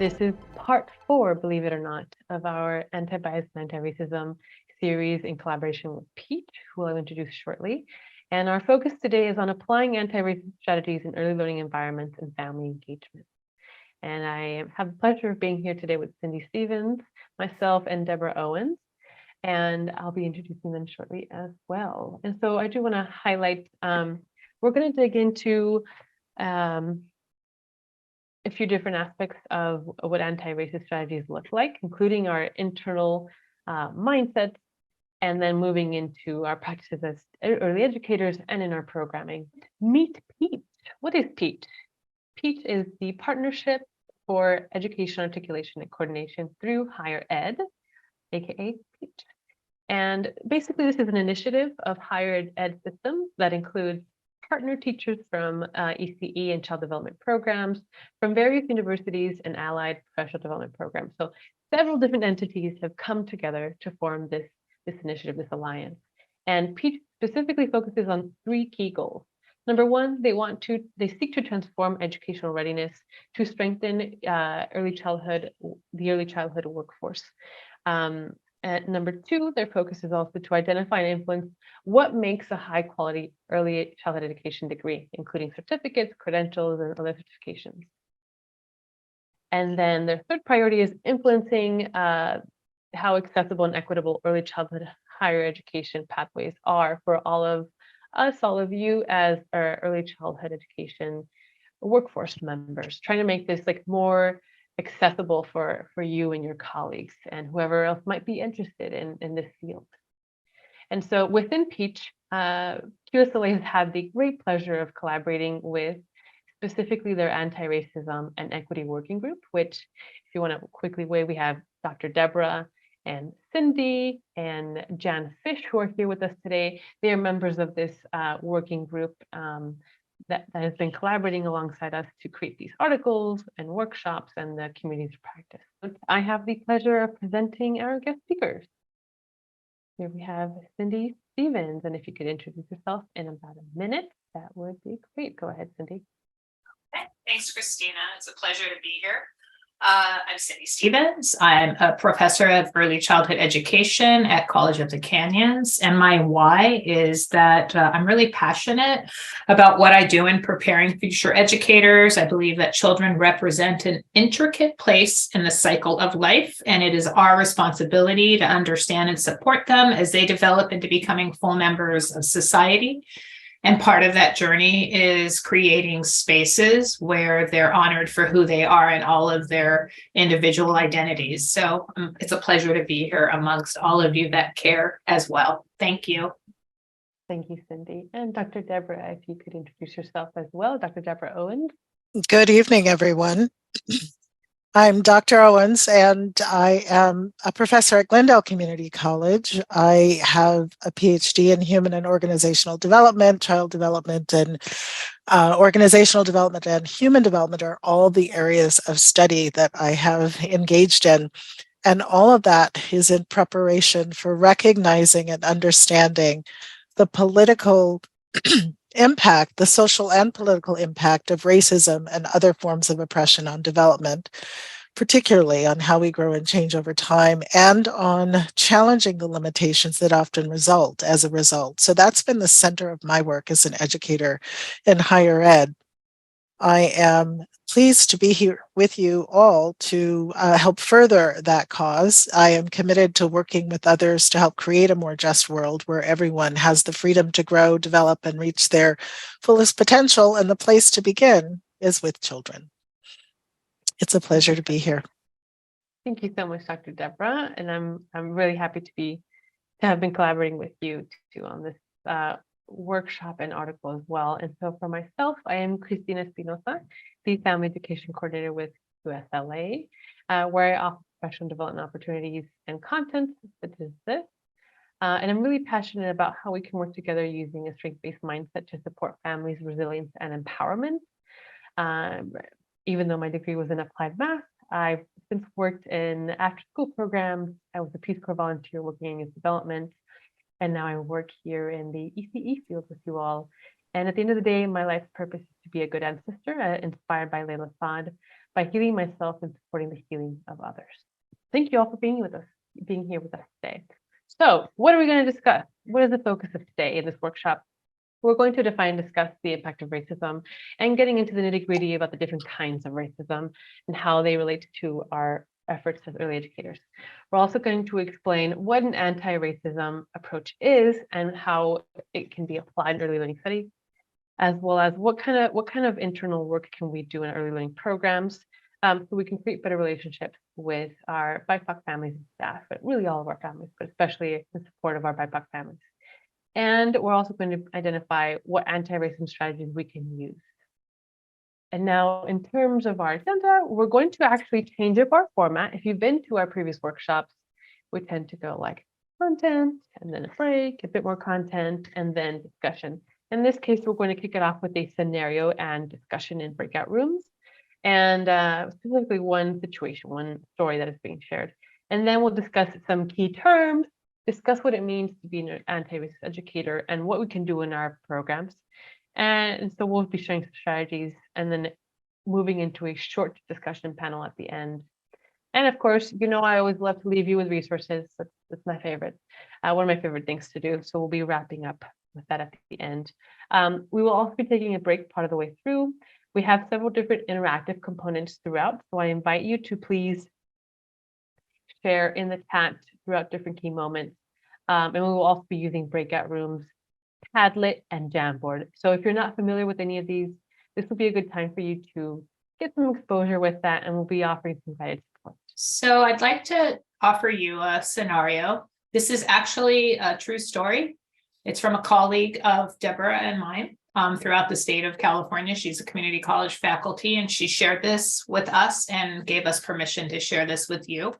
This is part 4, believe it or not, of our anti-bias and anti-racism series in collaboration with Peach, who I'll introduce shortly. And our focus today is on applying anti-racist strategies in early learning environments and family engagement. And I have the pleasure of being here today with Cindy Stevens, myself, and Deborah Owens. And I'll be introducing them shortly as well. And so I do want to highlight, we're going to dig into a few different aspects of what anti-racist strategies look like, including our internal mindsets, and then moving into our practices as early educators and in our programming. Meet Peach. What is Peach? Peach is the Partnership for Education Articulation and Coordination through Higher Ed, aka Peach. And basically, this is an initiative of higher ed systems that includes partner teachers from ECE and child development programs from various universities and allied professional development programs. So several different entities have come together to form this initiative, this alliance. And Peach specifically focuses on 3 key goals. Number one, they seek to transform educational readiness to strengthen the early childhood workforce. And number 2, their focus is also to identify and influence what makes a high quality early childhood education degree, including certificates, credentials, and other certifications. And then their third priority is influencing how accessible and equitable early childhood higher education pathways are for all of us, all of you as our early childhood education workforce members, trying to make this more accessible for you and your colleagues and whoever else might be interested in this field. And so within Peach, QSLA has had the great pleasure of collaborating with specifically their anti-racism and equity working group, which, if you want to quickly weigh, we have Dr. Deborah and Cindy and Jan Fish, who are here with us today. They are members of this working group that has been collaborating alongside us to create these articles and workshops and the community's practice. I have the pleasure of presenting our guest speakers. Here we have Cindy Stevens, and if you could introduce yourself in about a minute, that would be great. Go ahead, Cindy. Okay. Thanks, Christina. It's a pleasure to be here. I'm Cindy Stevens. I'm a professor of early childhood education at College of the Canyons. And my why is that I'm really passionate about what I do in preparing future educators. I believe that children represent an intricate place in the cycle of life, and it is our responsibility to understand and support them as they develop into becoming full members of society. And part of that journey is creating spaces where they're honored for who they are and all of their individual identities. So it's a pleasure to be here amongst all of you that care as well. Thank you. Thank you, Cindy. And Dr. Deborah, if you could introduce yourself as well. Dr. Deborah Owens. Good evening, everyone. I'm Dr. Owens, and I am a professor at Glendale Community College. I have a PhD in human and organizational development, child development, and organizational development and human development are all the areas of study that I have engaged in. And all of that is in preparation for recognizing and understanding the political impact, the social and political impact of racism and other forms of oppression on development, particularly on how we grow and change over time and on challenging the limitations that often result as a result. So that's been the center of my work as an educator in higher ed. I am pleased to be here with you all to help further that cause. I am committed to working with others to help create a more just world where everyone has the freedom to grow, develop, and reach their fullest potential, and the place to begin is with children. It's a pleasure to be here. Thank you so much, Dr. Deborah, and I'm really happy to have been collaborating with you too on this workshop and article as well. And so for myself, I am Cristina Espinosa, the Family Education Coordinator with QSLA, where I offer professional development opportunities and content such as this. And I'm really passionate about how we can work together using a strength-based mindset to support families' resilience and empowerment. Even though my degree was in applied math, I've since worked in after-school programs. I was a Peace Corps volunteer working in youth development. And now I work here in the ECE field with you all. And at the end of the day, my life's purpose is to be a good ancestor, inspired by Layla Saad, by healing myself and supporting the healing of others. Thank you all for being here with us today. So what are we going to discuss? What is the focus of today in this workshop? We're going to define and discuss the impact of racism and getting into the nitty-gritty about the different kinds of racism and how they relate to our efforts as early educators. We're also going to explain what an anti-racism approach is and how it can be applied in early learning studies, as well as what kind of internal work can we do in early learning programs, so we can create better relationships with our BIPOC families and staff, but really all of our families, but especially in support of our BIPOC families. And we're also going to identify what anti-racism strategies we can use. And now, in terms of our agenda, we're going to actually change up our format. If you've been to our previous workshops, we tend to go like content, and then a break, a bit more content, and then discussion. In this case, we're going to kick it off with a scenario and discussion in breakout rooms, and specifically one situation, one story that is being shared. And then we'll discuss some key terms, discuss what it means to be an anti-racist educator and what we can do in our programs. And so we'll be sharing some strategies and then moving into a short discussion panel at the end. And of course, you know, I always love to leave you with resources. That's my favorite, one of my favorite things to do. So we'll be wrapping up with that at the end. We will also be taking a break part of the way through. We have several different interactive components throughout. So I invite you to please share in the chat throughout different key moments. And we will also be using breakout rooms, Padlet, and Jamboard. So if you're not familiar with any of these, this will be a good time for you to get some exposure with that, and we'll be offering some guided support. So I'd like to offer you a scenario. This is actually a true story. It's from a colleague of Deborah and mine throughout the state of California. She's a community college faculty, and she shared this with us and gave us permission to share this with you.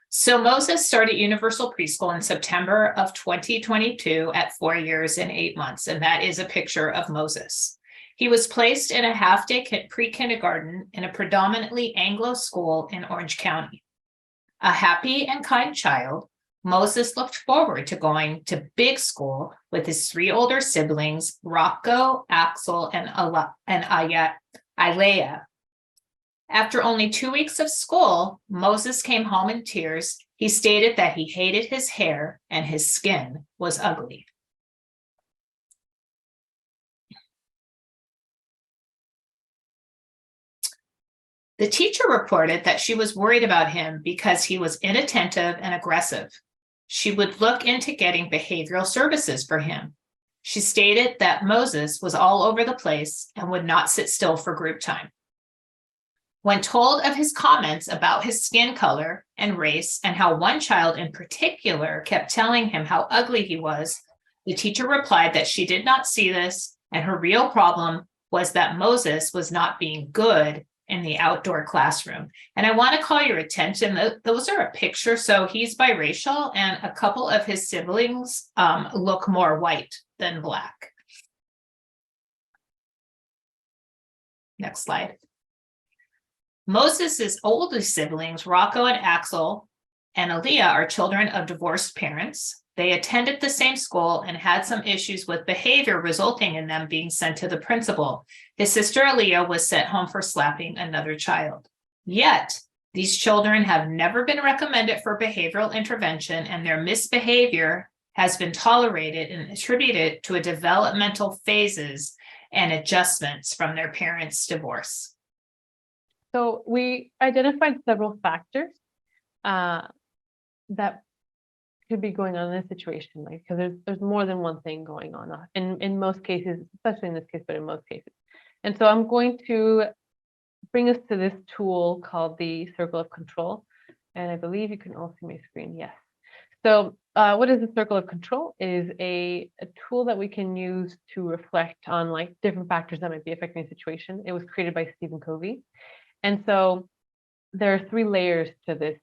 So Moses started universal preschool in September of 2022 at 4 years and 8 months, and that is a picture of Moses. He was placed in a half-day pre-kindergarten in a predominantly Anglo school in Orange County. A happy and kind child, Moses looked forward to going to big school with his 3 older siblings, Rocco, Axel, and Ilea. After only 2 weeks of school, Moses came home in tears. He stated that he hated his hair and his skin was ugly. The teacher reported that she was worried about him because he was inattentive and aggressive. She would look into getting behavioral services for him. She stated that Moses was all over the place and would not sit still for group time. When told of his comments about his skin color and race and how one child in particular kept telling him how ugly he was, the teacher replied that she did not see this and her real problem was that Moses was not being good in the outdoor classroom. And I want to call your attention, those are a picture. So he's biracial and a couple of his siblings look more white than black. Next slide. Moses' oldest siblings, Rocco and Axel and Aaliyah, are children of divorced parents. They attended the same school and had some issues with behavior resulting in them being sent to the principal. His sister Aaliyah was sent home for slapping another child. Yet, these children have never been recommended for behavioral intervention, and their misbehavior has been tolerated and attributed to a developmental phases and adjustments from their parents' divorce. So we identified several factors that could be going on in this situation, like because there's more than one thing going on in most cases, especially in this case, but in most cases. And so I'm going to bring us to this tool called the circle of control, and I believe you can all see my screen. Yes. So what is the circle of control? It is a tool that we can use to reflect on like different factors that might be affecting a situation. It was created by Stephen Covey. And so there are 3 layers to this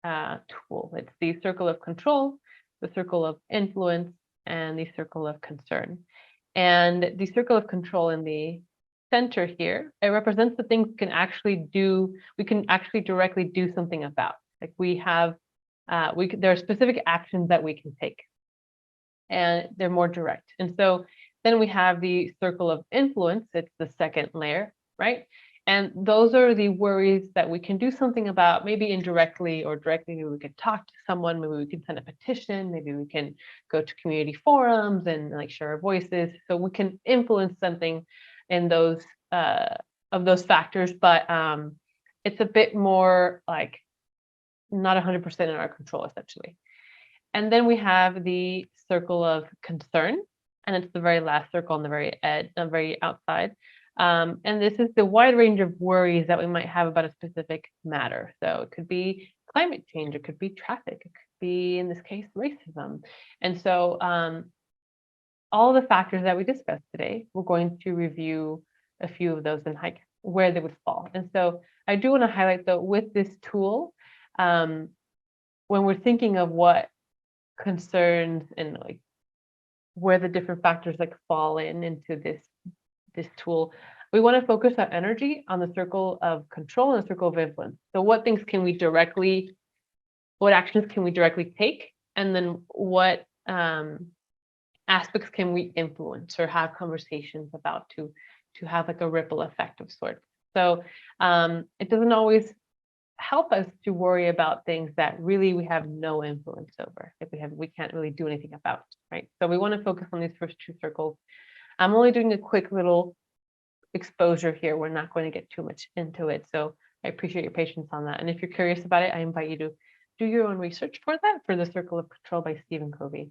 tool. It's the circle of control, the circle of influence, and the circle of concern. And the circle of control in the center here, it represents the things we can actually directly do something about. Like we have, there are specific actions that we can take, and they're more direct. And so then we have the circle of influence. It's the second layer, right? And those are the worries that we can do something about, maybe indirectly or directly. Maybe we could talk to someone, maybe we can send a petition, maybe we can go to community forums and like share our voices. So we can influence something in those of those factors, but it's a bit more like not 100% in our control, essentially. And then we have the circle of concern, and it's the very last circle on the very edge, the very outside. And this is the wide range of worries that we might have about a specific matter. So it could be climate change, it could be traffic, it could be, in this case, racism. And so all the factors that we discussed today, we're going to review a few of those and where they would fall. And so I do want to highlight, though, with this tool, when we're thinking of what concerns and like where the different factors like fall into this tool, we want to focus our energy on the circle of control and the circle of influence. So what actions can we directly take, and then what aspects can we influence or have conversations about to have like a ripple effect of sorts. So it doesn't always help us to worry about things that really we have no influence over, if we can't really do anything about, right? So we want to focus on these first two circles. I'm only doing a quick little exposure here. We're not going to get too much into it, so I appreciate your patience on that. And if you're curious about it, I invite you to do your own research for that, for the Circle of Control by Stephen Covey.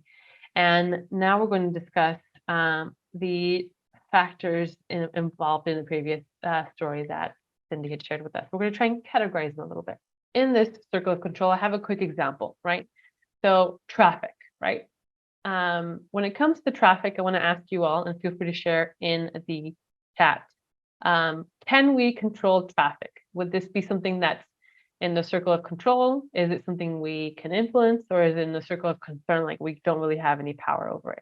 And now we're going to discuss the factors involved in the previous story that Cindy had shared with us. We're going to try and categorize them a little bit. In this circle of control, I have a quick example, right? So traffic, right? When it comes to traffic, I want to ask you all, and feel free to share in the chat, can we control traffic? Would this be something that's in the circle of control? Is it something we can influence, or is it in the circle of concern, like we don't really have any power over it?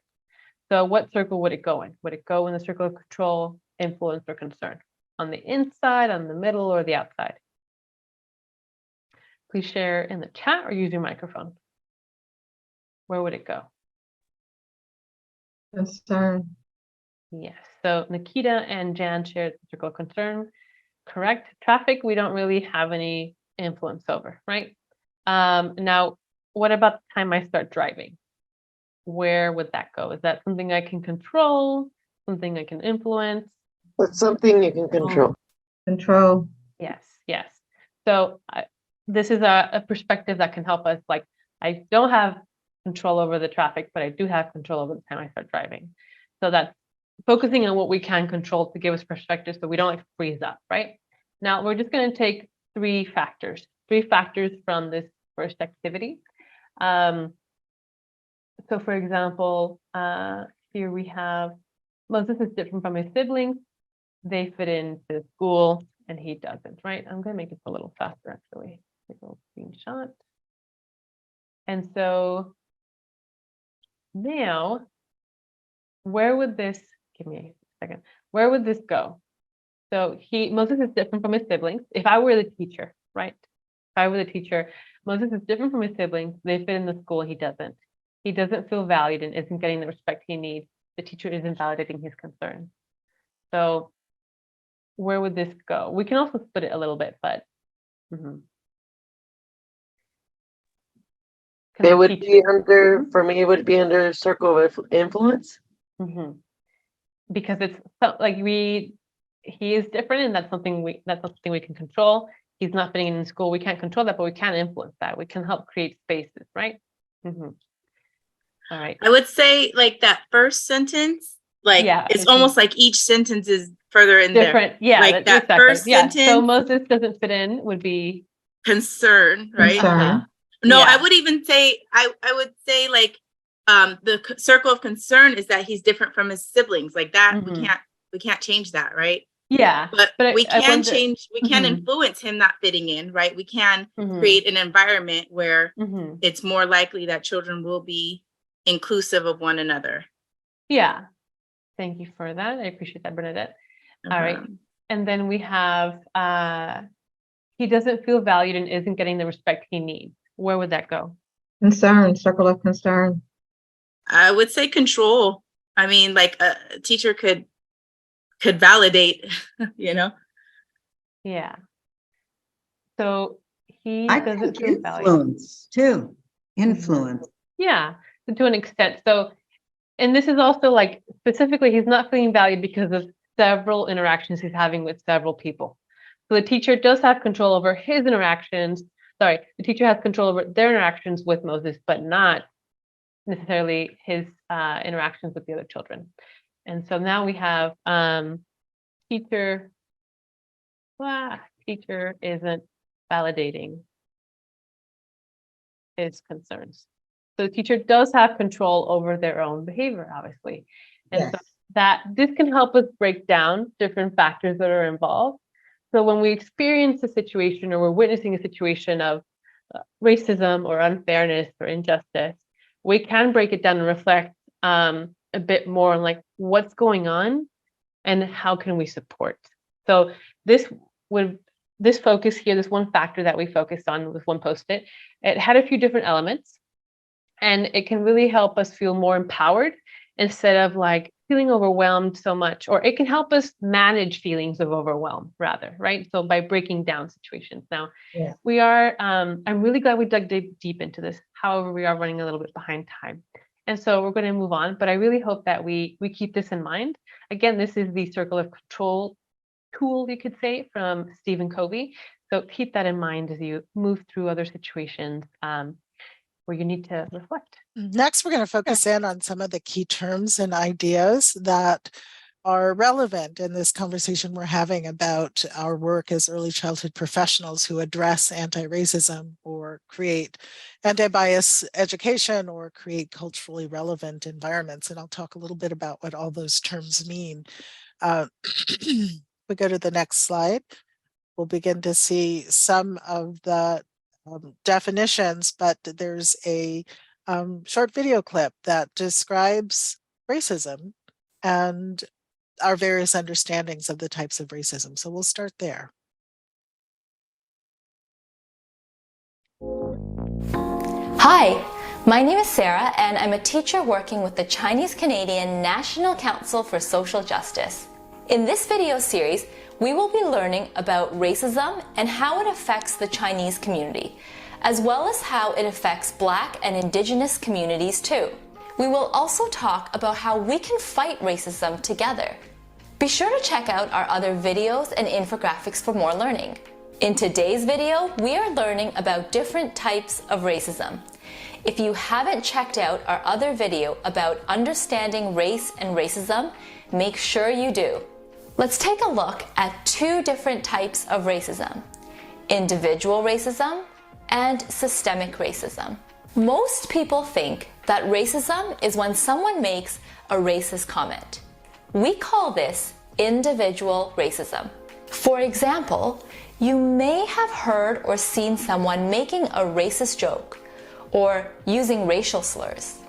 So what circle would it go in? Would it go in the circle of control, influence, or concern? On the inside, on the middle, or the outside? Please share in the chat or use your microphone. Where would it go? Concern. Yes, so Nikita and Jan shared the circle of concern. Correct. Traffic, we don't really have any influence over, right? Now, what about the time I start driving? Where would that go? Is that something I can control? Something I can influence? That's something you can control. Control. Yes, yes. So this is a perspective that can help us. Like, I don't have control over the traffic, but I do have control over the time I start driving. So that's focusing on what we can control to give us perspective so we don't like freeze up, right? Now, we're just going to take three factors from this first activity. So for example, here we have Moses is different from his siblings. They fit into school and he doesn't, right? I'm going to make this a little faster, actually. Take a little screenshot. And so now, where would this, give me a second, where would this go? So Moses is different from his siblings. If I were the teacher, right? If I were the teacher, Moses is different from his siblings. They fit in the school, he doesn't. He doesn't feel valued and isn't getting the respect he needs. The teacher isn't validating his concerns. So where would this go? We can also split it a little bit, but It would be under, for me, it would be under circle of influence. Because it's like he is different, and that's something we can control. He's not fitting in school. We can't control that, but we can influence that. We can help create spaces, right? All right. I would say like that first sentence, like it's almost like each sentence is further in different. there. Yeah, like that exactly. first sentence. So Moses doesn't fit in would be concern, right? No, I would even say I would say like the circle of concern is that he's different from his siblings. Like that we can't change that, right? Yeah. But we can change, we can influence him not fitting in, right? We can create an environment where it's more likely that children will be inclusive of one another. Yeah. Thank you for that. I appreciate that, Bernadette. All right. And then we have he doesn't feel valued and isn't getting the respect he needs. Where would that go? Concern, circle of concern. I would say control. I mean, like a teacher could validate, you know. Yeah. So he I doesn't think feel valued. influence too. Influence. Yeah, to an extent. So, and this is also like specifically, he's not feeling valued because of several interactions he's having with several people. So the teacher does have control over his interactions. Sorry, the teacher has control over their interactions with Moses, but not necessarily his interactions with the other children. And so now we have teacher isn't validating his concerns. So the teacher does have control over their own behavior, obviously. And Yes. so that this can help us break down different factors that are involved. So when we experience a situation or we're witnessing a situation of racism or unfairness or injustice, we can break it down and reflect a bit more on like what's going on and how can we support. So this focus here, this one factor that we focused on, this one post-it, it had a few different elements, and it can really help us feel more empowered instead of like feeling overwhelmed so much, or it can help us manage feelings of overwhelm rather, right? So by breaking down situations. Now, Yeah. we are, I'm really glad we dug deep into this. However, we are running a little bit behind time. And so we're going to move on, but I really hope that we keep this in mind. Again, this is the circle of control tool, you could say, from Stephen Covey. So keep that in mind as you move through other situations where you need to reflect. Next, we're going to focus in on some of the key terms and ideas that are relevant in this conversation we're having about our work as early childhood professionals who address anti-racism or create anti-bias education or create culturally relevant environments. And I'll talk a little bit about what all those terms mean. We go to the next slide. We'll begin to see some of the definitions, but there's a short video clip that describes racism and our various understandings of the types of racism. So we'll start there. Hi, my name is Sarah, and I'm a teacher working with the Chinese Canadian National Council for Social Justice. In this video series, we will be learning about racism and how it affects the Chinese community, as well as how it affects Black and Indigenous communities too. We will also talk about how we can fight racism together. Be sure to check out our other videos and infographics for more learning. In today's video, we are learning about different types of racism. If you haven't checked out our other video about understanding race and racism, make sure you do. Let's take a look at two different types of racism: individual racism and systemic racism. Most people think that racism is when someone makes a racist comment. We call this individual racism. For example, you may have heard or seen someone making a racist joke or using racial slurs.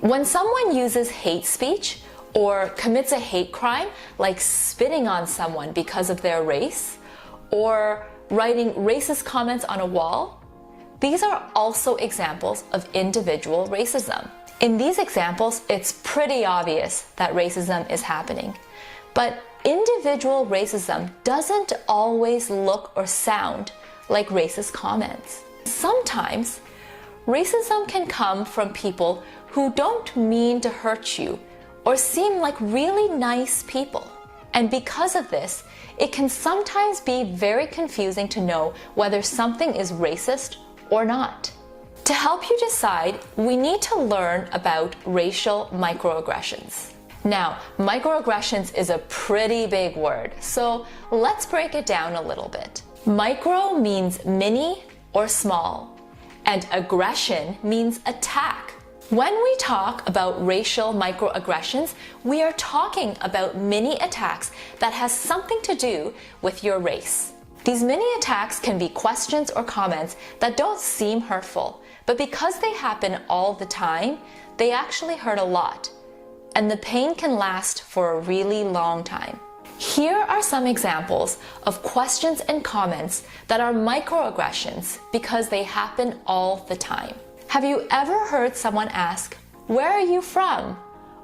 When someone uses hate speech or commits a hate crime like spitting on someone because of their race or writing racist comments on a wall, these are also examples of individual racism. In these examples, it's pretty obvious that racism is happening. But individual racism doesn't always look or sound like racist comments. Sometimes, racism can come from people who don't mean to hurt you or seem like really nice people. And because of this, it can sometimes be very confusing to know whether something is racist or not. To help you decide, we need to learn about racial microaggressions. Now, microaggressions is a pretty big word, so let's break it down a little bit. Micro means mini or small, and aggression means attack. When we talk about racial microaggressions, we are talking about mini attacks that has something to do with your race. These mini attacks can be questions or comments that don't seem hurtful, but because they happen all the time, they actually hurt a lot, and the pain can last for a really long time. Here are some examples of questions and comments that are microaggressions because they happen all the time. Have you ever heard someone ask, "Where are you from?"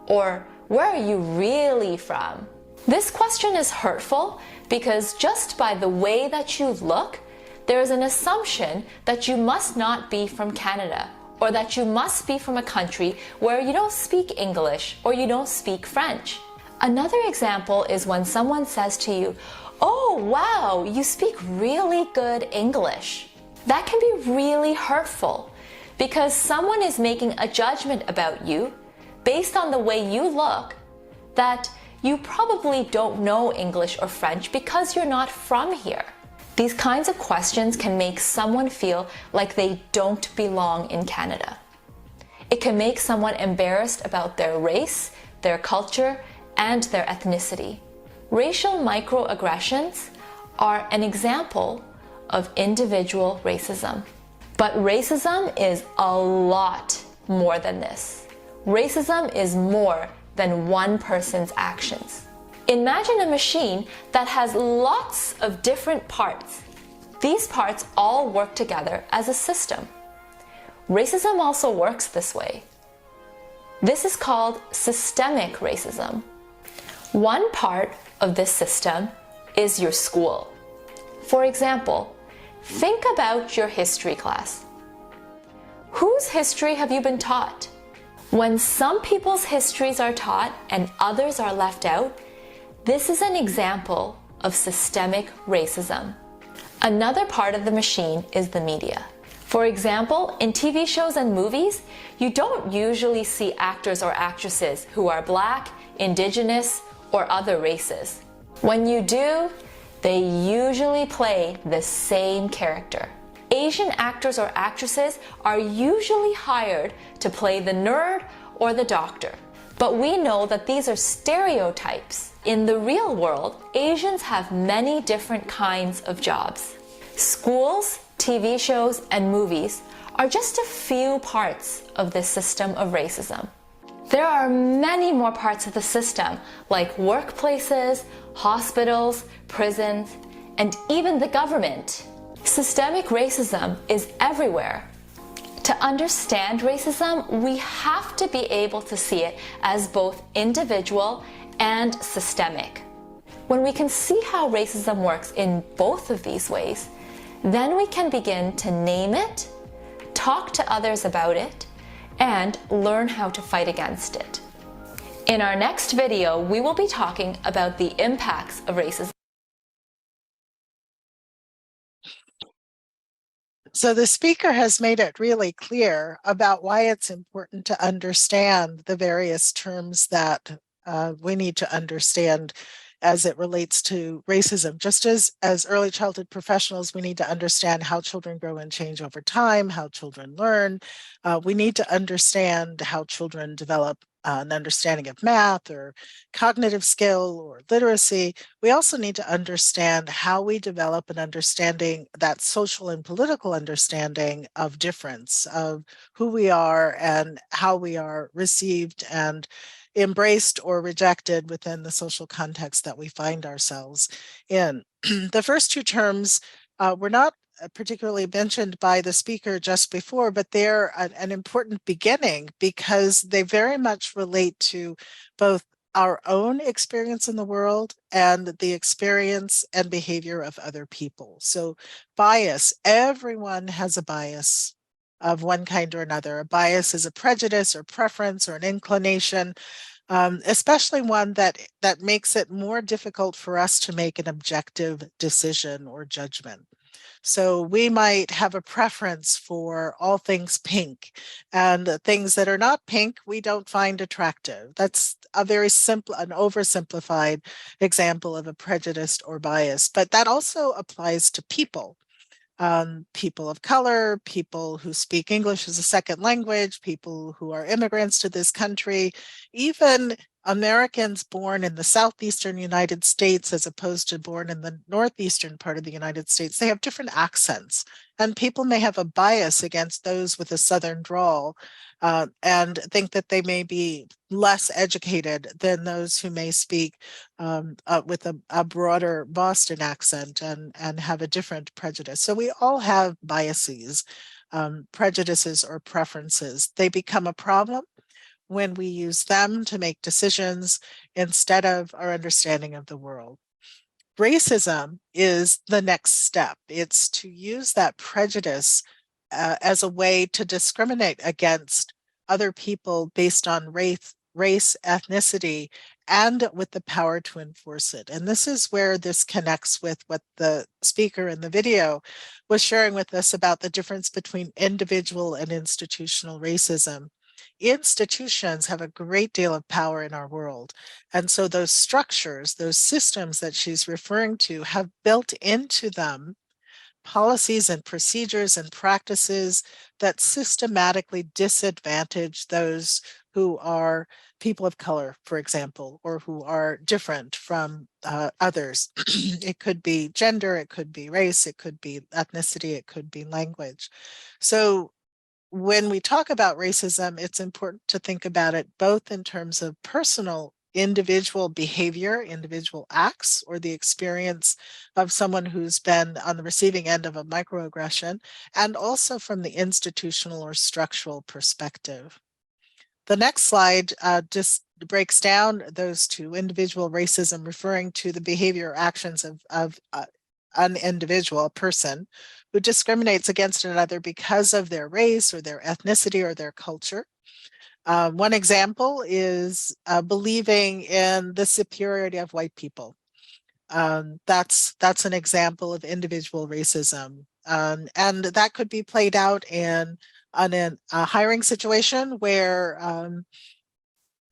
or "Where are you really from?" This question is hurtful because just by the way that you look, there is an assumption that you must not be from Canada, or that you must be from a country where you don't speak English or you don't speak French. Another example is when someone says to you, "Oh, wow, you speak really good English." That can be really hurtful because someone is making a judgment about you based on the way you look that you probably don't know English or French because you're not from here. These kinds of questions can make someone feel like they don't belong in Canada. It can make someone embarrassed about their race, their culture, and their ethnicity. Racial microaggressions are an example of individual racism. But racism is a lot more than this. Racism is more than one person's actions. Imagine a machine that has lots of different parts. These parts all work together as a system. Racism also works this way. This is called systemic racism. One part of this system is your school. For example, think about your history class. Whose history have you been taught? When some people's histories are taught and others are left out, this is an example of systemic racism. Another part of the machine is the media. For example, in TV shows and movies, you don't usually see actors or actresses who are Black, Indigenous, or other races. When you do, they usually play the same character. Asian actors or actresses are usually hired to play the nerd or the doctor. But we know that these are stereotypes. In the real world, Asians have many different kinds of jobs. Schools, TV shows, and movies are just a few parts of this system of racism. There are many more parts of the system, like workplaces, hospitals, prisons, and even the government. Systemic racism is everywhere. To understand racism, we have to be able to see it as both individual and systemic. When we can see how racism works in both of these ways, then we can begin to name it, talk to others about it, and learn how to fight against it. In our next video, we will be talking about the impacts of racism. So the speaker has made it really clear about why it's important to understand the various terms that we need to understand as it relates to racism. Just as early childhood professionals, we need to understand how children grow and change over time, how children learn. We need to understand how children develop an understanding of math or cognitive skill or literacy. We also need to understand how we develop an understanding, that social and political understanding of difference, of who we are and how we are received and embraced or rejected within the social context that we find ourselves in. The first two terms were not particularly mentioned by the speaker just before, but they're an important beginning because they very much relate to both our own experience in the world and the experience and behavior of other people. So bias, everyone has a bias of one kind or another. A bias is a prejudice or preference or an inclination, especially one that makes it more difficult for us to make an objective decision or judgment. So we might have a preference for all things pink, and things that are not pink we don't find attractive. That's a very simple, an oversimplified example of a prejudice or bias, but that also applies to people. People of color, people who speak English as a second language, people who are immigrants to this country, even Americans born in the southeastern United States as opposed to born in the northeastern part of the United States, they have different accents. And people may have a bias against those with a southern drawl and think that they may be less educated than those who may speak with a broader Boston accent and have a different prejudice. So we all have biases, prejudices, or preferences. They become a problem when we use them to make decisions instead of our understanding of the world. Racism is the next step. It's to use that prejudice as a way to discriminate against other people based on race, ethnicity, and with the power to enforce it. And this is where this connects with what the speaker in the video was sharing with us about the difference between individual and institutional racism. Institutions have a great deal of power in our world. And so those structures, those systems that she's referring to, have built into them policies and procedures and practices that systematically disadvantage those who are people of color, for example, or who are different from others. It could be gender, it could be race, it could be ethnicity, it could be language. So when we talk about racism, it's important to think about it both in terms of personal individual behavior, individual acts, or the experience of someone who's been on the receiving end of a microaggression, and also from the institutional or structural perspective. The next slide just breaks down those two: individual racism, referring to the behavior or actions of an individual, a person, who discriminates against another because of their race or their ethnicity or their culture. One example is believing in the superiority of white people. That's an example of individual racism. And that could be played out in a hiring situation where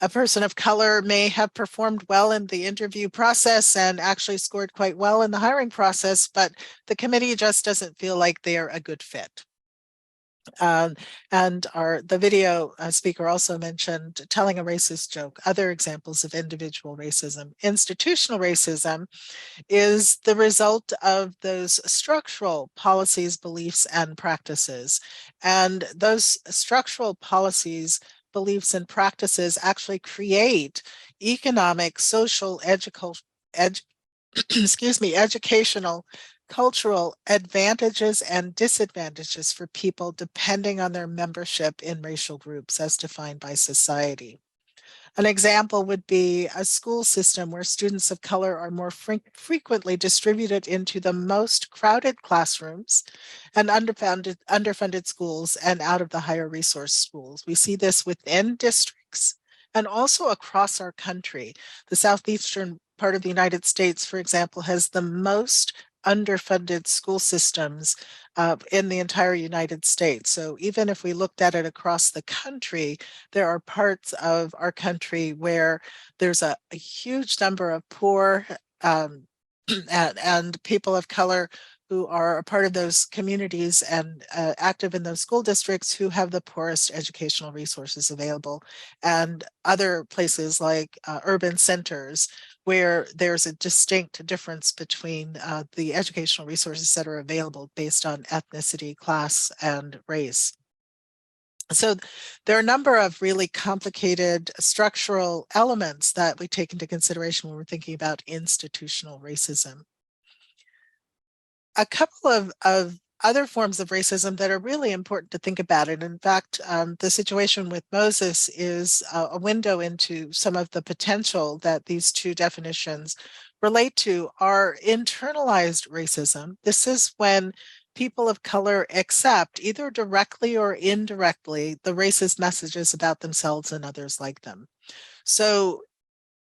a person of color may have performed well in the interview process and actually scored quite well in the hiring process, but the committee just doesn't feel like they are a good fit. And the video speaker also mentioned telling a racist joke, other examples of individual racism. Institutional racism is the result of those structural policies, beliefs, and practices. And those structural policies, beliefs, and practices actually create economic, social, educational, cultural advantages and disadvantages for people depending on their membership in racial groups as defined by society. An example would be a school system where students of color are more frequently distributed into the most crowded classrooms and underfunded schools and out of the higher resource schools. We see this within districts and also across our country. The southeastern part of the United States, for example, has the most underfunded school systems in the entire United States. So even if we looked at it across the country, there are parts of our country where there's a huge number of poor and people of color who are a part of those communities and active in those school districts who have the poorest educational resources available, and other places like urban centers where there's a distinct difference between the educational resources that are available based on ethnicity, class, and race. So there are a number of really complicated structural elements that we take into consideration when we're thinking about institutional racism. A couple of other forms of racism that are really important to think about. And in fact, the situation with Moses is a window into some of the potential that these two definitions relate to are internalized racism. This is when people of color accept, either directly or indirectly, the racist messages about themselves and others like them. So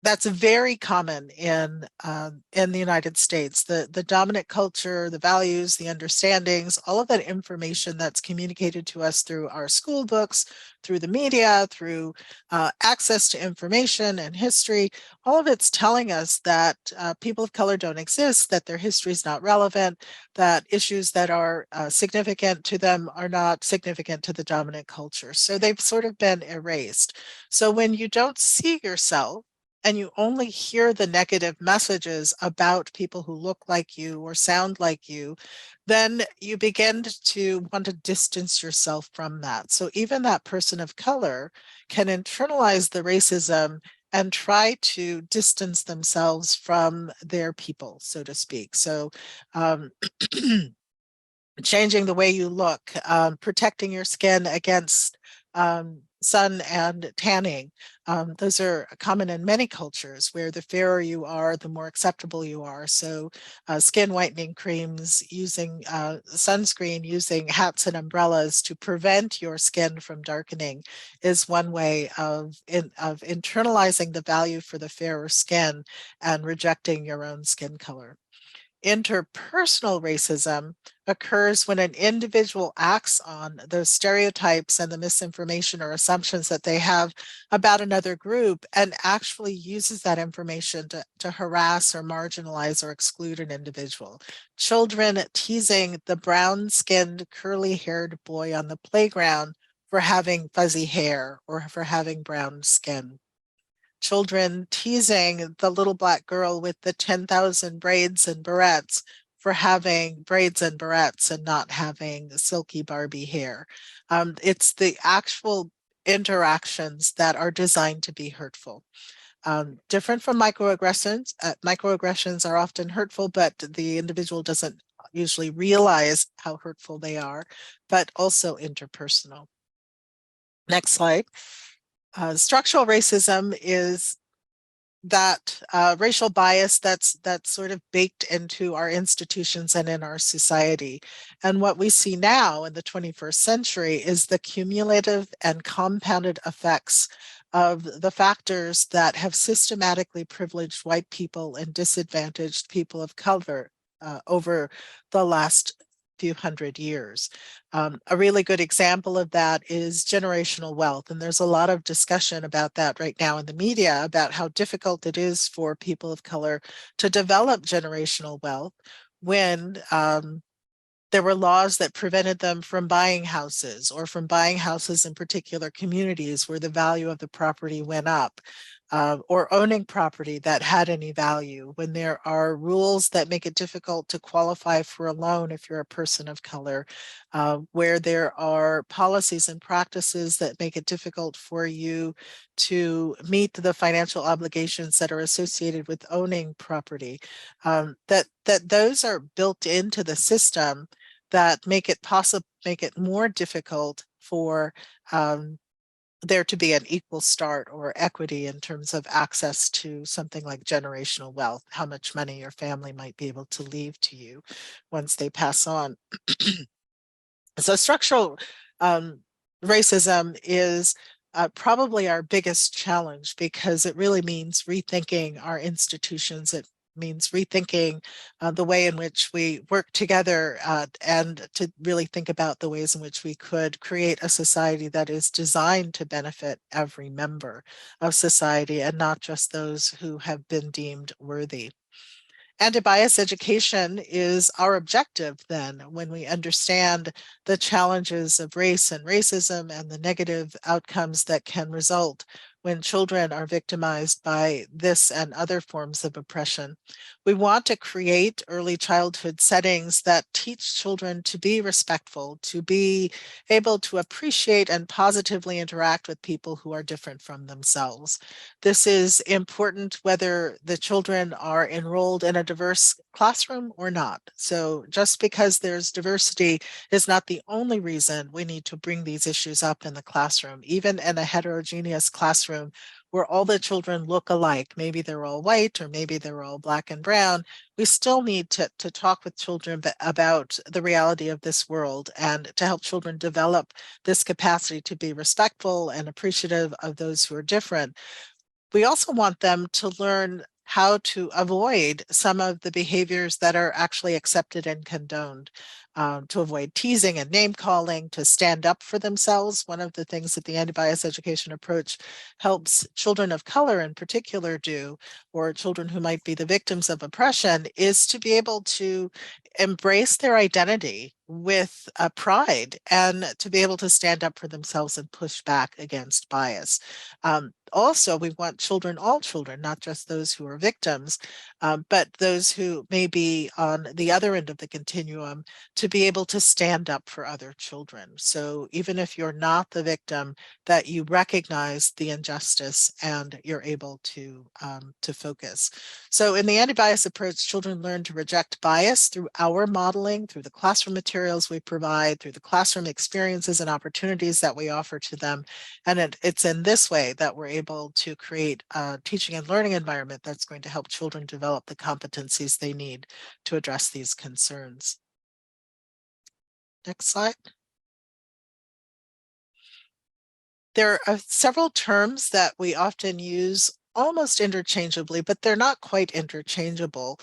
that's very common in the United States. The dominant culture, the values, the understandings, all of that information that's communicated to us through our school books, through the media, through access to information and history, all of it's telling us that people of color don't exist, that their history is not relevant, that issues that are significant to them are not significant to the dominant culture. So they've sort of been erased. So when you don't see yourself, and you only hear the negative messages about people who look like you or sound like you, then you begin to want to distance yourself from that. So even that person of color can internalize the racism and try to distance themselves from their people, so to speak. So changing the way you look, protecting your skin against sun and tanning. Those are common in many cultures where the fairer you are, the more acceptable you are. So skin whitening creams, using sunscreen, using hats and umbrellas to prevent your skin from darkening is one way of internalizing the value for the fairer skin and rejecting your own skin color. Interpersonal racism occurs when an individual acts on those stereotypes and the misinformation or assumptions that they have about another group and actually uses that information to harass or marginalize or exclude an individual. Children teasing the brown-skinned, curly-haired boy on the playground for having fuzzy hair or for having brown skin. Children teasing the little black girl with the 10,000 braids and barrettes for having braids and barrettes and not having silky Barbie hair. It's the actual interactions that are designed to be hurtful. Different from microaggressions. Microaggressions are often hurtful, but the individual doesn't usually realize how hurtful they are, but also interpersonal. Next slide. Structural racism is that racial bias that's sort of baked into our institutions and in our society. And what we see now in the 21st century is the cumulative and compounded effects of the factors that have systematically privileged white people and disadvantaged people of color over the last few hundred years. A really good example of that is generational wealth. And there's a lot of discussion about that right now in the media about how difficult it is for people of color to develop generational wealth when there were laws that prevented them from buying houses or from buying houses in particular communities where the value of the property went up. Or owning property that had any value, when there are rules that make it difficult to qualify for a loan if you're a person of color, where there are policies and practices that make it difficult for you to meet the financial obligations that are associated with owning property, that those are built into the system that make it more difficult for there to be an equal start or equity in terms of access to something like generational wealth, how much money your family might be able to leave to you once they pass on. So structural racism is probably our biggest challenge because it really means rethinking our institutions. It means rethinking the way in which we work together and to really think about the ways in which we could create a society that is designed to benefit every member of society and not just those who have been deemed worthy. Anti-bias education is our objective then when we understand the challenges of race and racism and the negative outcomes that can result when children are victimized by this and other forms of oppression. We want to create early childhood settings that teach children to be respectful, to be able to appreciate and positively interact with people who are different from themselves. This is important whether the children are enrolled in a diverse classroom or not. So just because there's diversity is not the only reason we need to bring these issues up in the classroom. Even in a heterogeneous classroom where all the children look alike, maybe they're all white or maybe they're all black and brown, we still need to talk with children about the reality of this world and to help children develop this capacity to be respectful and appreciative of those who are different. We also want them to learn how to avoid some of the behaviors that are actually accepted and condoned, to avoid teasing and name calling, to stand up for themselves. One of the things that the anti-bias education approach helps children of color in particular do, or children who might be the victims of oppression, is to be able to embrace their identity with pride and to be able to stand up for themselves and push back against bias. also we want children, all children, not just those who are victims, but those who may be on the other end of the continuum, to be able to stand up for other children. So even if you're not the victim, that you recognize the injustice and you're able to focus. So in the anti-bias approach, children learn to reject bias through our modeling, through the classroom materials we provide, through the classroom experiences and opportunities that we offer to them. And it's in this way that we're able to create a teaching and learning environment that's going to help children develop the competencies they need to address these concerns. Next slide. There are several terms that we often use almost interchangeably, but they're not quite interchangeable.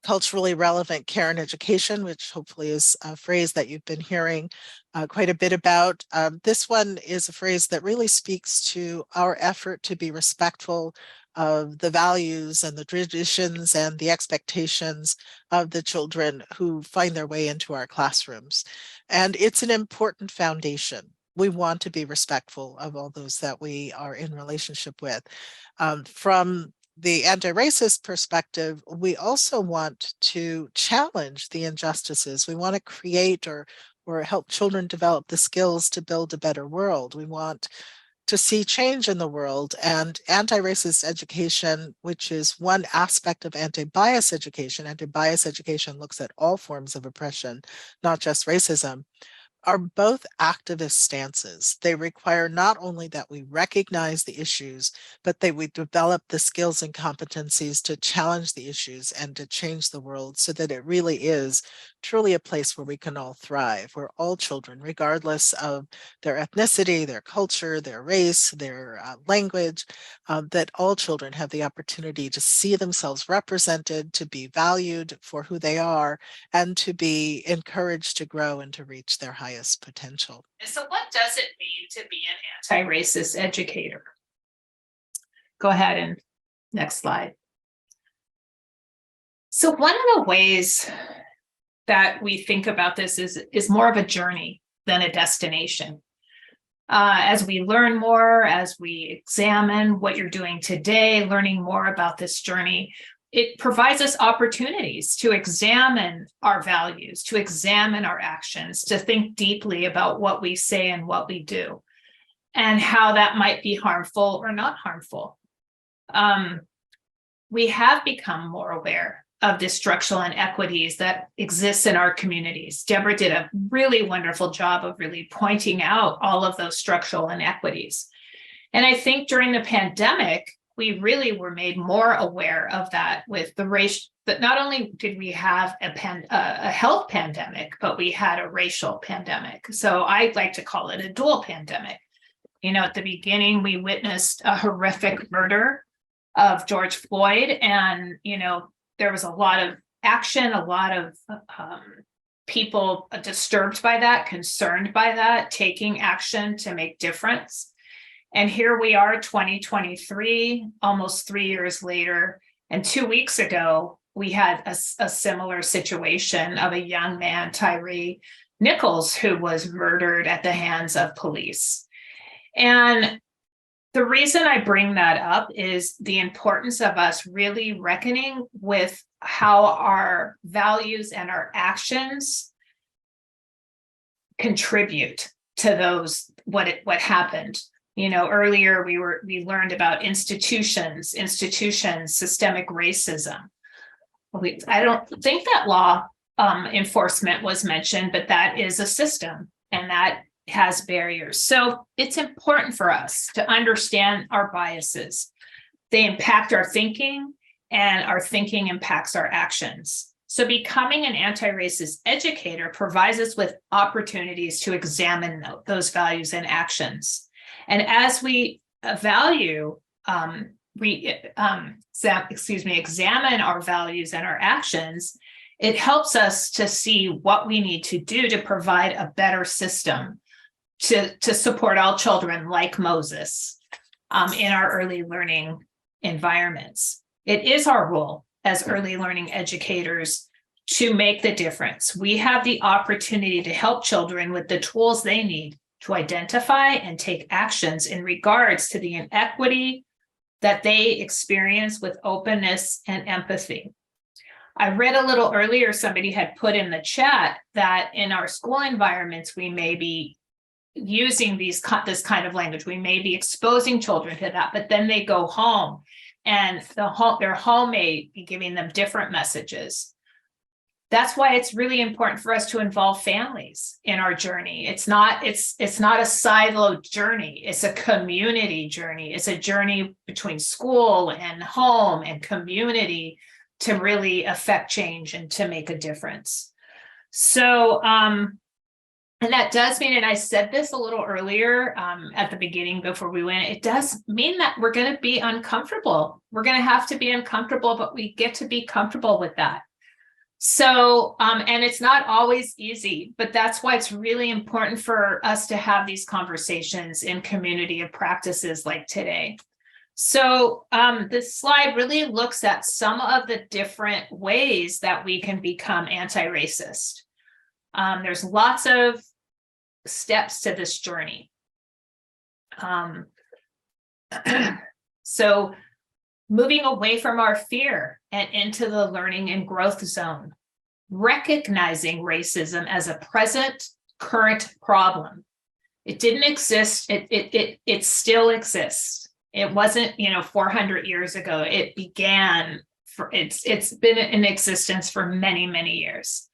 Culturally relevant care and education, which hopefully is a phrase that you've been hearing quite a bit about. This one is a phrase that really speaks to our effort to be respectful of the values and the traditions and the expectations of the children who find their way into our classrooms. And it's an important foundation. We want to be respectful of all those that we are in relationship with. From the anti-racist perspective, we also want to challenge the injustices. We want to create or help children develop the skills to build a better world. We want to see change in the world, and anti-racist education, which is one aspect of anti-bias education. Anti-bias education looks at all forms of oppression, not just racism, are both activist stances. They require not only that we recognize the issues, but that we develop the skills and competencies to challenge the issues and to change the world so that it really is truly a place where we can all thrive, where all children, regardless of their ethnicity, their culture, their race, their language, that all children have the opportunity to see themselves represented, to be valued for who they are, and to be encouraged to grow and to reach their highest potential. So what does it mean to be an anti-racist educator? Go ahead and next slide. So one of the ways that we think about this is more of a journey than a destination. As we learn more, as we examine what you're doing today, learning more about this journey, it provides us opportunities to examine our values, to examine our actions, to think deeply about what we say and what we do, and how that might be harmful or not harmful. We have become more aware of the structural inequities that exist in our communities. Deborah did a really wonderful job of really pointing out all of those structural inequities. And I think during the pandemic, we really were made more aware of that with the race, that not only did we have a health pandemic, but we had a racial pandemic. So I like to call it a dual pandemic. You know, at the beginning, we witnessed a horrific murder of George Floyd, and, you know, there was a lot of action, a lot of people disturbed by that, concerned by that, taking action to make difference. And here we are, 2023, almost 3 years later. And 2 weeks ago, we had a similar situation of a young man, Tyree Nichols, who was murdered at the hands of police. And the reason I bring that up is the importance of us really reckoning with how our values and our actions contribute to those, what happened. You know, earlier we learned about institutions, systemic racism. I don't think that law enforcement was mentioned, but that is a system, and that has barriers. So it's important for us to understand our biases. They impact our thinking, and our thinking impacts our actions. So becoming an anti-racist educator provides us with opportunities to examine those values and actions. And as we examine our values and our actions, it helps us to see what we need to do to provide a better system to support all children like Moses in our early learning environments. It is our role as early learning educators to make the difference. We have the opportunity to help children with the tools they need to identify and take actions in regards to the inequity that they experience with openness and empathy. I read a little earlier, somebody had put in the chat that in our school environments, we may be using this kind of language. We may be exposing children to that, but then they go home and their home may be giving them different messages. That's why it's really important for us to involve families in our journey. It's not a siloed journey. It's a community journey. It's a journey between school and home and community to really affect change and to make a difference. So, and that does mean, and I said this a little earlier at the beginning before we went, it does mean that we're going to be uncomfortable. We're going to have to be uncomfortable, but we get to be comfortable with that. So, and it's not always easy, but that's why it's really important for us to have these conversations in community of practices like today. So this slide really looks at some of the different ways that we can become anti-racist. There's lots of steps to this journey. So moving away from our fear and into the learning and growth zone, recognizing racism as a present, current problem. It didn't exist, it still exists. It wasn't, 400 years ago. It began, it's been in existence for many, many years.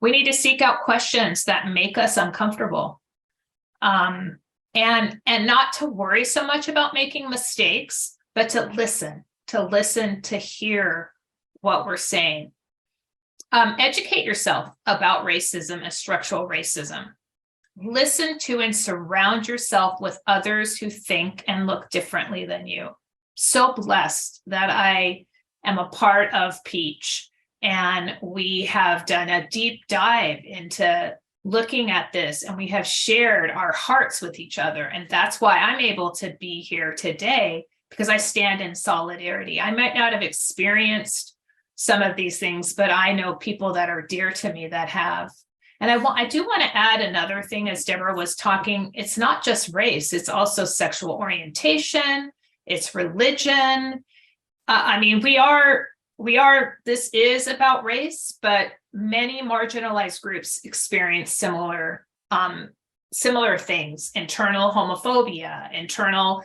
We need to seek out questions that make us uncomfortable. And not to worry so much about making mistakes, but to listen, to hear what we're saying. Educate yourself about racism and structural racism. Listen to and surround yourself with others who think and look differently than you. So blessed that I am a part of Peach, and we have done a deep dive into looking at this, and we have shared our hearts with each other. And that's why I'm able to be here today, because I stand in solidarity. I might not have experienced some of these things, but I know people that are dear to me that have. And I do want to add another thing, as Deborah was talking, it's not just race, it's also sexual orientation, it's religion. This is about race, but many marginalized groups experience similar things, internal homophobia, internal,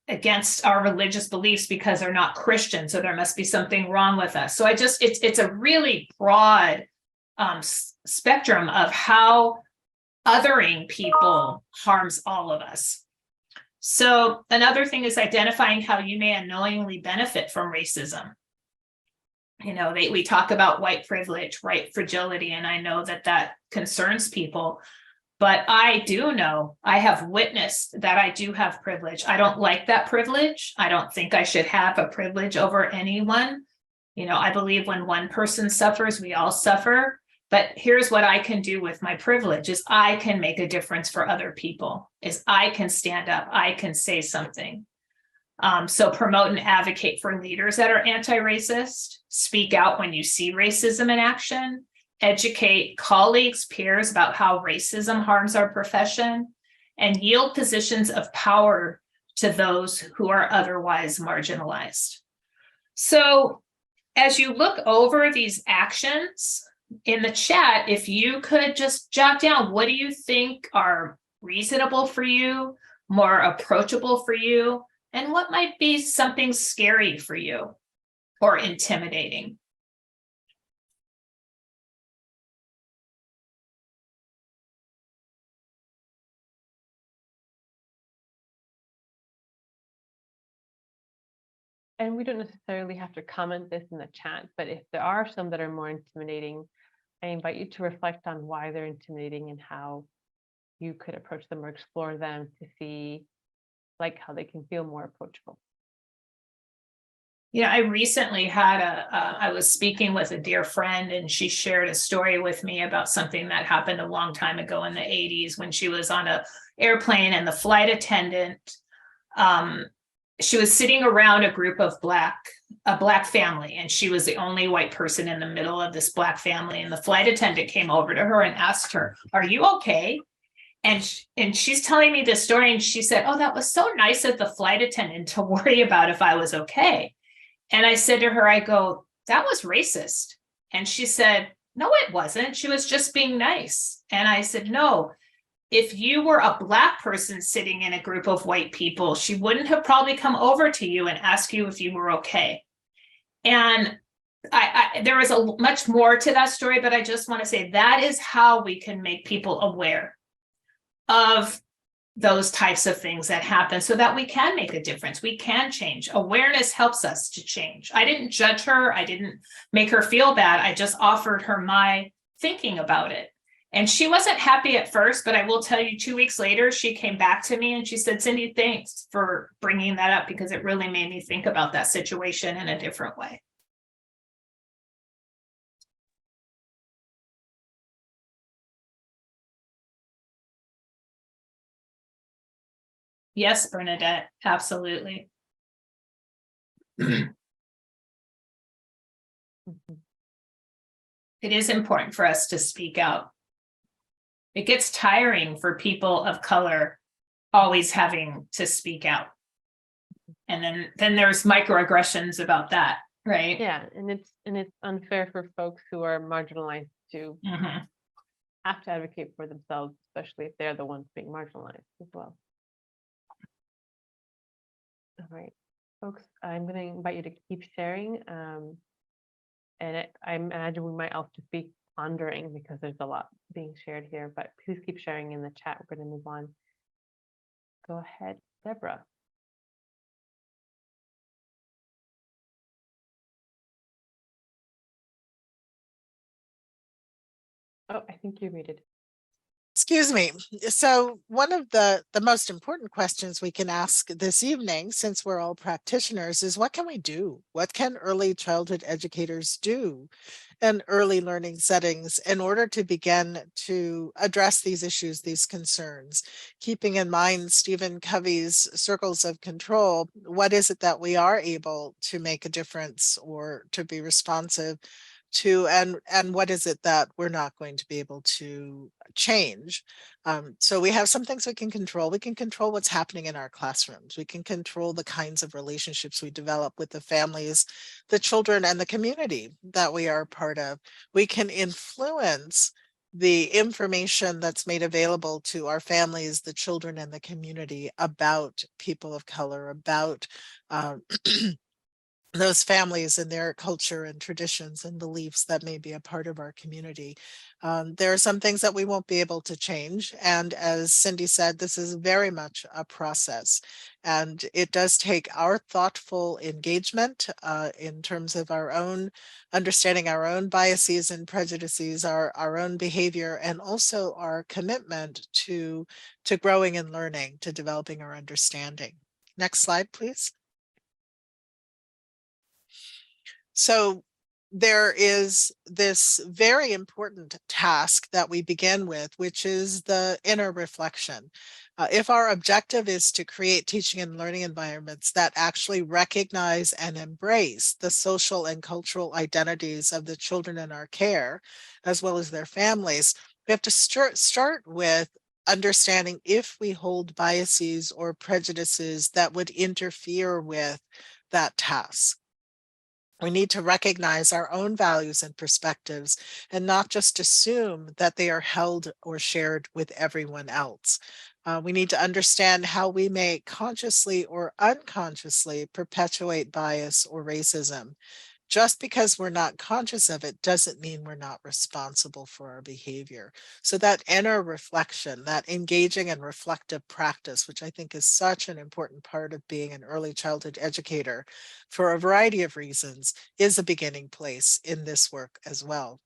against our religious beliefs because they're not Christian. So there must be something wrong with us. So it's a really broad spectrum of how othering people harms all of us. So another thing is identifying how you may unknowingly benefit from racism. We talk about white privilege, white fragility, and I know that concerns people, but I do know, I have witnessed that I do have privilege. I don't like that privilege. I don't think I should have a privilege over anyone. I believe when one person suffers, we all suffer. But here's what I can do with my privilege is I can make a difference for other people, is I can stand up, I can say something. So promote and advocate for leaders that are anti-racist, speak out when you see racism in action, educate colleagues, peers about how racism harms our profession, and yield positions of power to those who are otherwise marginalized. So as you look over these actions, in the chat, if you could just jot down, what do you think are reasonable for you, more approachable for you, and what might be something scary for you or intimidating? And we don't necessarily have to comment this in the chat, but if there are some that are more intimidating, I invite you to reflect on why they're intimidating and how you could approach them or explore them to see how they can feel more approachable. I recently I was speaking with a dear friend, and she shared a story with me about something that happened a long time ago in the 80s when she was on an airplane, and the flight attendant, she was sitting around a group of a black family, and she was the only white person in the middle of this black family. And the flight attendant came over to her and asked her, "Are you okay?" And she's telling me this story, and she said, "Oh, that was so nice of the flight attendant to worry about if I was okay." And I said to her, I go, "That was racist." And she said, "No, it wasn't. She was just being nice." And I said, "No, if you were a Black person sitting in a group of white people, she wouldn't have probably come over to you and asked you if you were okay." And there was a much more to that story, but I just want to say that is how we can make people aware of those types of things that happen so that we can make a difference. We can change. Awareness helps us to change. I didn't judge her. I didn't make her feel bad. I just offered her my thinking about it. And she wasn't happy at first, but I will tell you 2 weeks later, she came back to me and she said, "Cindy, thanks for bringing that up because it really made me think about that situation in a different way." Yes, Bernadette, absolutely. It is important for us to speak out. It gets tiring for people of color always having to speak out. And then there's microaggressions about that, right? Yeah, and it's unfair for folks who are marginalized to have to advocate for themselves, especially if they're the ones being marginalized as well. All right, folks, I'm going to invite you to keep sharing. I imagine we might also be pondering because there's a lot being shared here, but please keep sharing in the chat. We're going to move on. Go ahead, Deborah. Oh, I think you're muted. Excuse me. So one of the most important questions we can ask this evening, since we're all practitioners, is what can we do? What can early childhood educators do in early learning settings in order to begin to address these issues, these concerns? Keeping in mind Stephen Covey's circles of control, what is it that we are able to make a difference or to be responsive to, and what is it that we're not going to be able to change? So we have some things we can control. We can control what's happening in our classrooms. We can control the kinds of relationships we develop with the families, the children, and the community that we are part of. We can influence the information that's made available to our families, the children, and the community about people of color, about those families and their culture and traditions and beliefs that may be a part of our community. There are some things that we won't be able to change. And as Cindy said, this is very much a process. And it does take our thoughtful engagement in terms of our own understanding, our own biases and prejudices, our own behavior, and also our commitment to growing and learning, to developing our understanding. Next slide, please. So there is this very important task that we begin with, which is the inner reflection. If our objective is to create teaching and learning environments that actually recognize and embrace the social and cultural identities of the children in our care, as well as their families, we have to start with understanding if we hold biases or prejudices that would interfere with that task. We need to recognize our own values and perspectives and not just assume that they are held or shared with everyone else. We need to understand how we may consciously or unconsciously perpetuate bias or racism. Just because we're not conscious of it doesn't mean we're not responsible for our behavior. So that inner reflection, that engaging and reflective practice, which I think is such an important part of being an early childhood educator for a variety of reasons, is a beginning place in this work as well.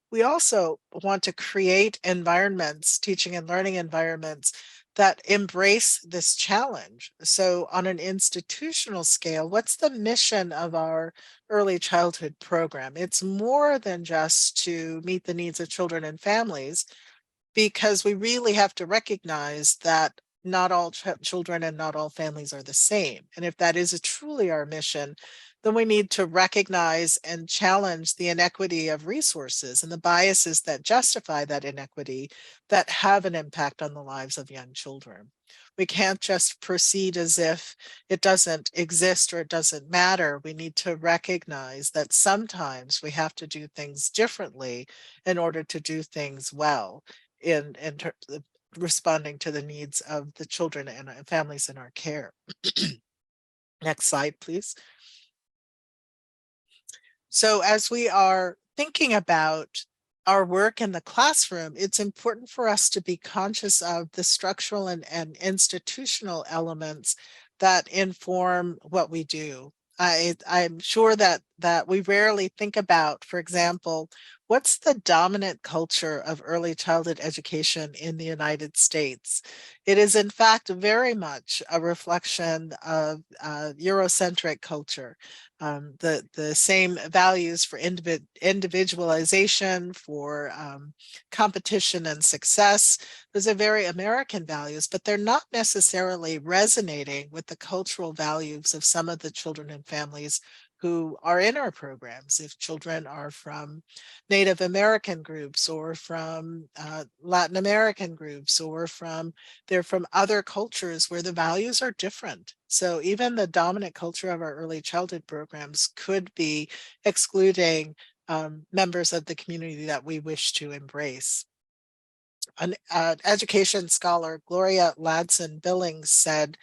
We also want to create environments, teaching and learning environments that embrace this challenge. So on an institutional scale, what's the mission of our early childhood program? It's more than just to meet the needs of children and families, because we really have to recognize that not all children and not all families are the same. And if that is truly our mission, then we need to recognize and challenge the inequity of resources and the biases that justify that inequity that have an impact on the lives of young children. We can't just proceed as if it doesn't exist or it doesn't matter. We need to recognize that sometimes we have to do things differently in order to do things well in terms of responding to the needs of the children and families in our care. Next slide, please. So as we are thinking about our work in the classroom, it's important for us to be conscious of the structural and institutional elements that inform what we do. I'm sure that we rarely think about, for example, what's the dominant culture of early childhood education in the United States? It is in fact very much a reflection of Eurocentric culture. The same values for individualization, for competition and success. Those are very American values, but they're not necessarily resonating with the cultural values of some of the children and families who are in our programs. If children are from Native American groups or from Latin American groups or they're from other cultures where the values are different. So even the dominant culture of our early childhood programs could be excluding members of the community that we wish to embrace. An education scholar, Gloria Ladson Billings, said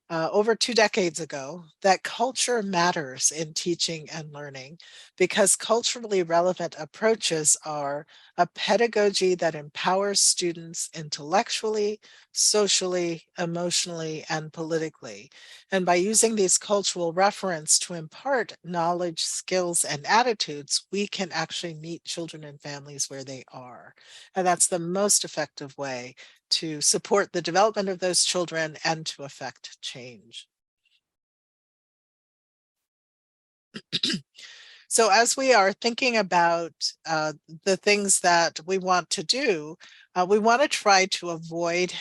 over 2 decades ago that culture matters in teaching and learning because culturally relevant approaches are a pedagogy that empowers students intellectually, socially, emotionally, and politically. And by using these cultural reference to impart knowledge, skills, and attitudes, we can actually meet children and families where they are. And that's the most effective way to support the development of those children and to affect change. So as we are thinking about the things that we want to do, we want to try to avoid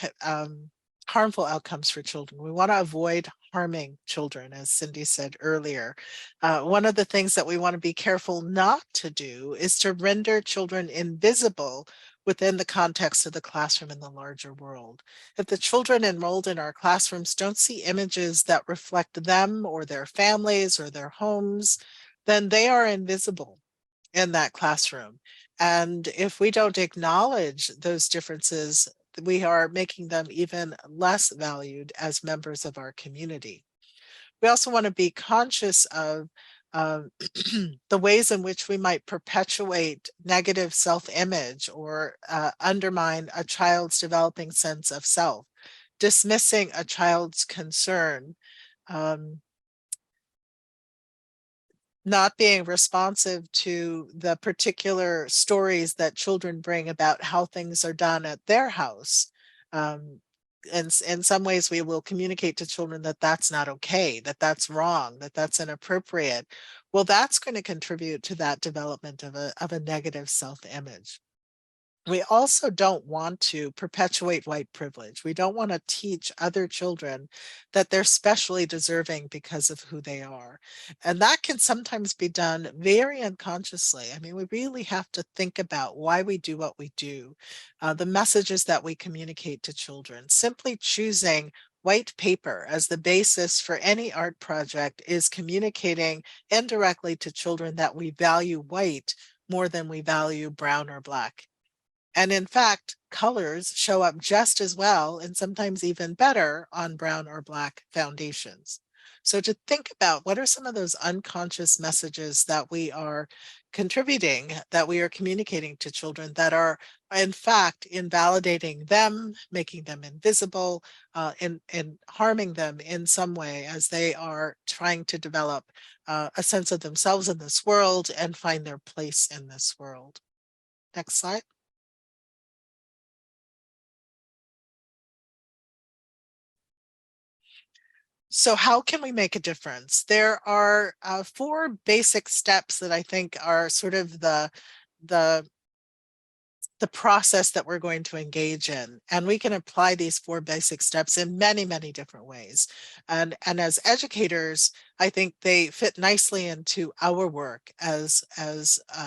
harmful outcomes for children. We want to avoid harming children, as Cindy said earlier. One of the things that we want to be careful not to do is to render children invisible within the context of the classroom and the larger world. If the children enrolled in our classrooms don't see images that reflect them or their families or their homes, then they are invisible in that classroom. And if we don't acknowledge those differences, we are making them even less valued as members of our community. We also want to be conscious of the ways in which we might perpetuate negative self-image or undermine a child's developing sense of self, dismissing a child's concern, not being responsive to the particular stories that children bring about how things are done at their house. And in some ways we will communicate to children that that's not okay, that that's wrong, that that's inappropriate. Well, that's going to contribute to that development of a negative self-image. We also don't want to perpetuate white privilege. We don't want to teach other children that they're specially deserving because of who they are. And that can sometimes be done very unconsciously. I mean, we really have to think about why we do what we do, the messages that we communicate to children. Simply choosing white paper as the basis for any art project is communicating indirectly to children that we value white more than we value brown or black. And in fact, colors show up just as well and sometimes even better on brown or black foundations. So to think about what are some of those unconscious messages that we are contributing, that we are communicating to children that are in fact invalidating them, making them invisible, and harming them in some way as they are trying to develop a sense of themselves in this world and find their place in this world. Next slide. So how can we make a difference? There are 4 basic steps that I think are sort of the the process that we're going to engage in. And we can apply these 4 basic steps in many, many different ways. And as educators, I think they fit nicely into our work as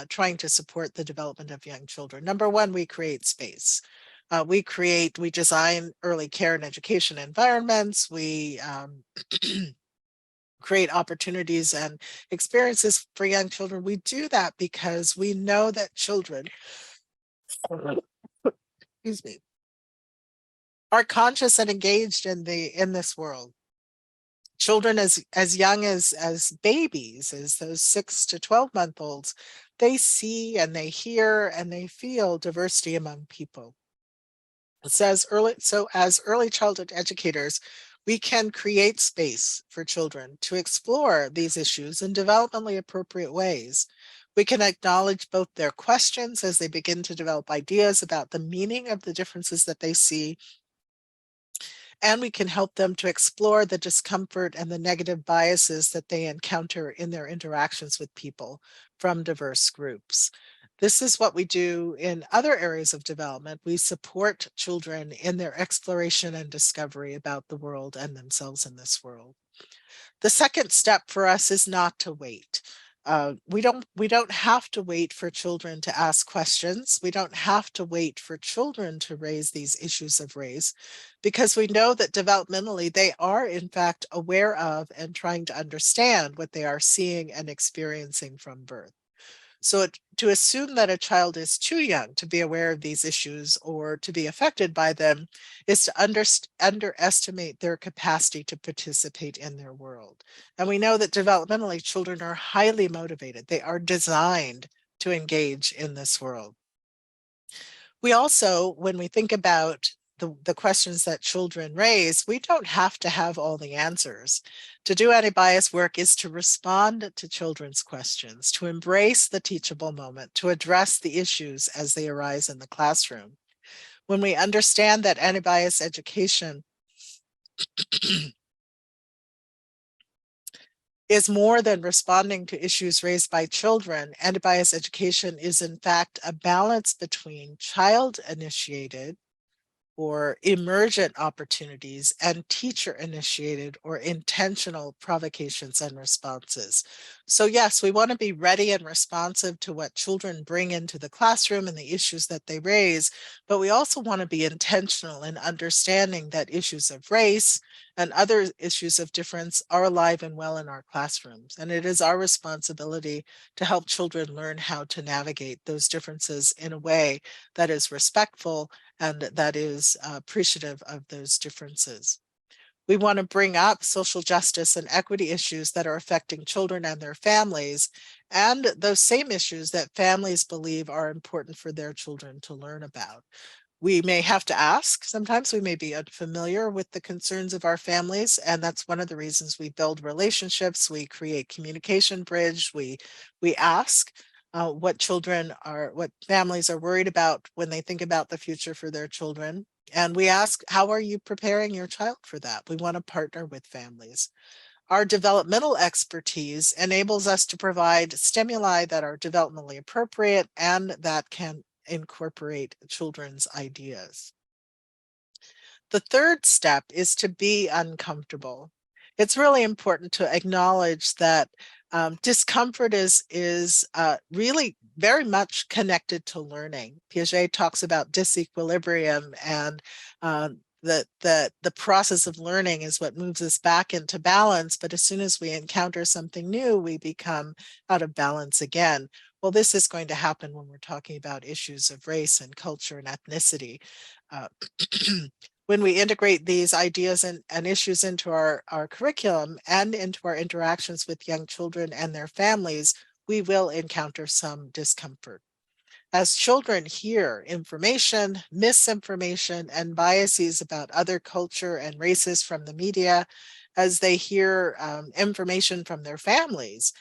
trying to support the development of young children. Number one, we create space. We design early care and education environments. We create opportunities and experiences for young children. We do that because we know that children, excuse me, are conscious and engaged in this world. Children as young as babies, as those 6 to 12-month-olds, they see and they hear and they feel diversity among people. So as early childhood educators, we can create space for children to explore these issues in developmentally appropriate ways. We can acknowledge both their questions as they begin to develop ideas about the meaning of the differences that they see, and we can help them to explore the discomfort and the negative biases that they encounter in their interactions with people from diverse groups. This is what we do in other areas of development. We support children in their exploration and discovery about the world and themselves in this world. The second step for us is not to wait. We don't have to wait for children to ask questions. We don't have to wait for children to raise these issues of race, because we know that developmentally they are in fact aware of and trying to understand what they are seeing and experiencing from birth. So to assume that a child is too young to be aware of these issues or to be affected by them is to underestimate their capacity to participate in their world. And we know that developmentally children are highly motivated. They are designed to engage in this world. We also, when we think about the questions that children raise, we don't have to have all the answers. To do anti-bias work is to respond to children's questions, to embrace the teachable moment, to address the issues as they arise in the classroom. When we understand that anti-bias education is more than responding to issues raised by children, anti-bias education is in fact a balance between child-initiated or emergent opportunities and teacher-initiated or intentional provocations and responses. So yes, we want to be ready and responsive to what children bring into the classroom and the issues that they raise, but we also want to be intentional in understanding that issues of race and other issues of difference are alive and well in our classrooms. And it is our responsibility to help children learn how to navigate those differences in a way that is respectful and that is appreciative of those differences. We want to bring up social justice and equity issues that are affecting children and their families, and those same issues that families believe are important for their children to learn about. We may have to ask. Sometimes we may be unfamiliar with the concerns of our families, and that's one of the reasons we build relationships. We create communication bridge. We ask what families are worried about when they think about the future for their children. And we ask, how are you preparing your child for that? We want to partner with families. Our developmental expertise enables us to provide stimuli that are developmentally appropriate and that can incorporate children's ideas. The third step is to be uncomfortable. It's really important to acknowledge that discomfort is really very much connected to learning. Piaget talks about disequilibrium, and the process of learning is what moves us back into balance. But as soon as we encounter something new, we become out of balance again. Well, this is going to happen when we're talking about issues of race and culture and ethnicity. When we integrate these ideas and issues into our curriculum and into our interactions with young children and their families, we will encounter some discomfort. As children hear information, misinformation, and biases about other culture and races from the media, as they hear information from their families,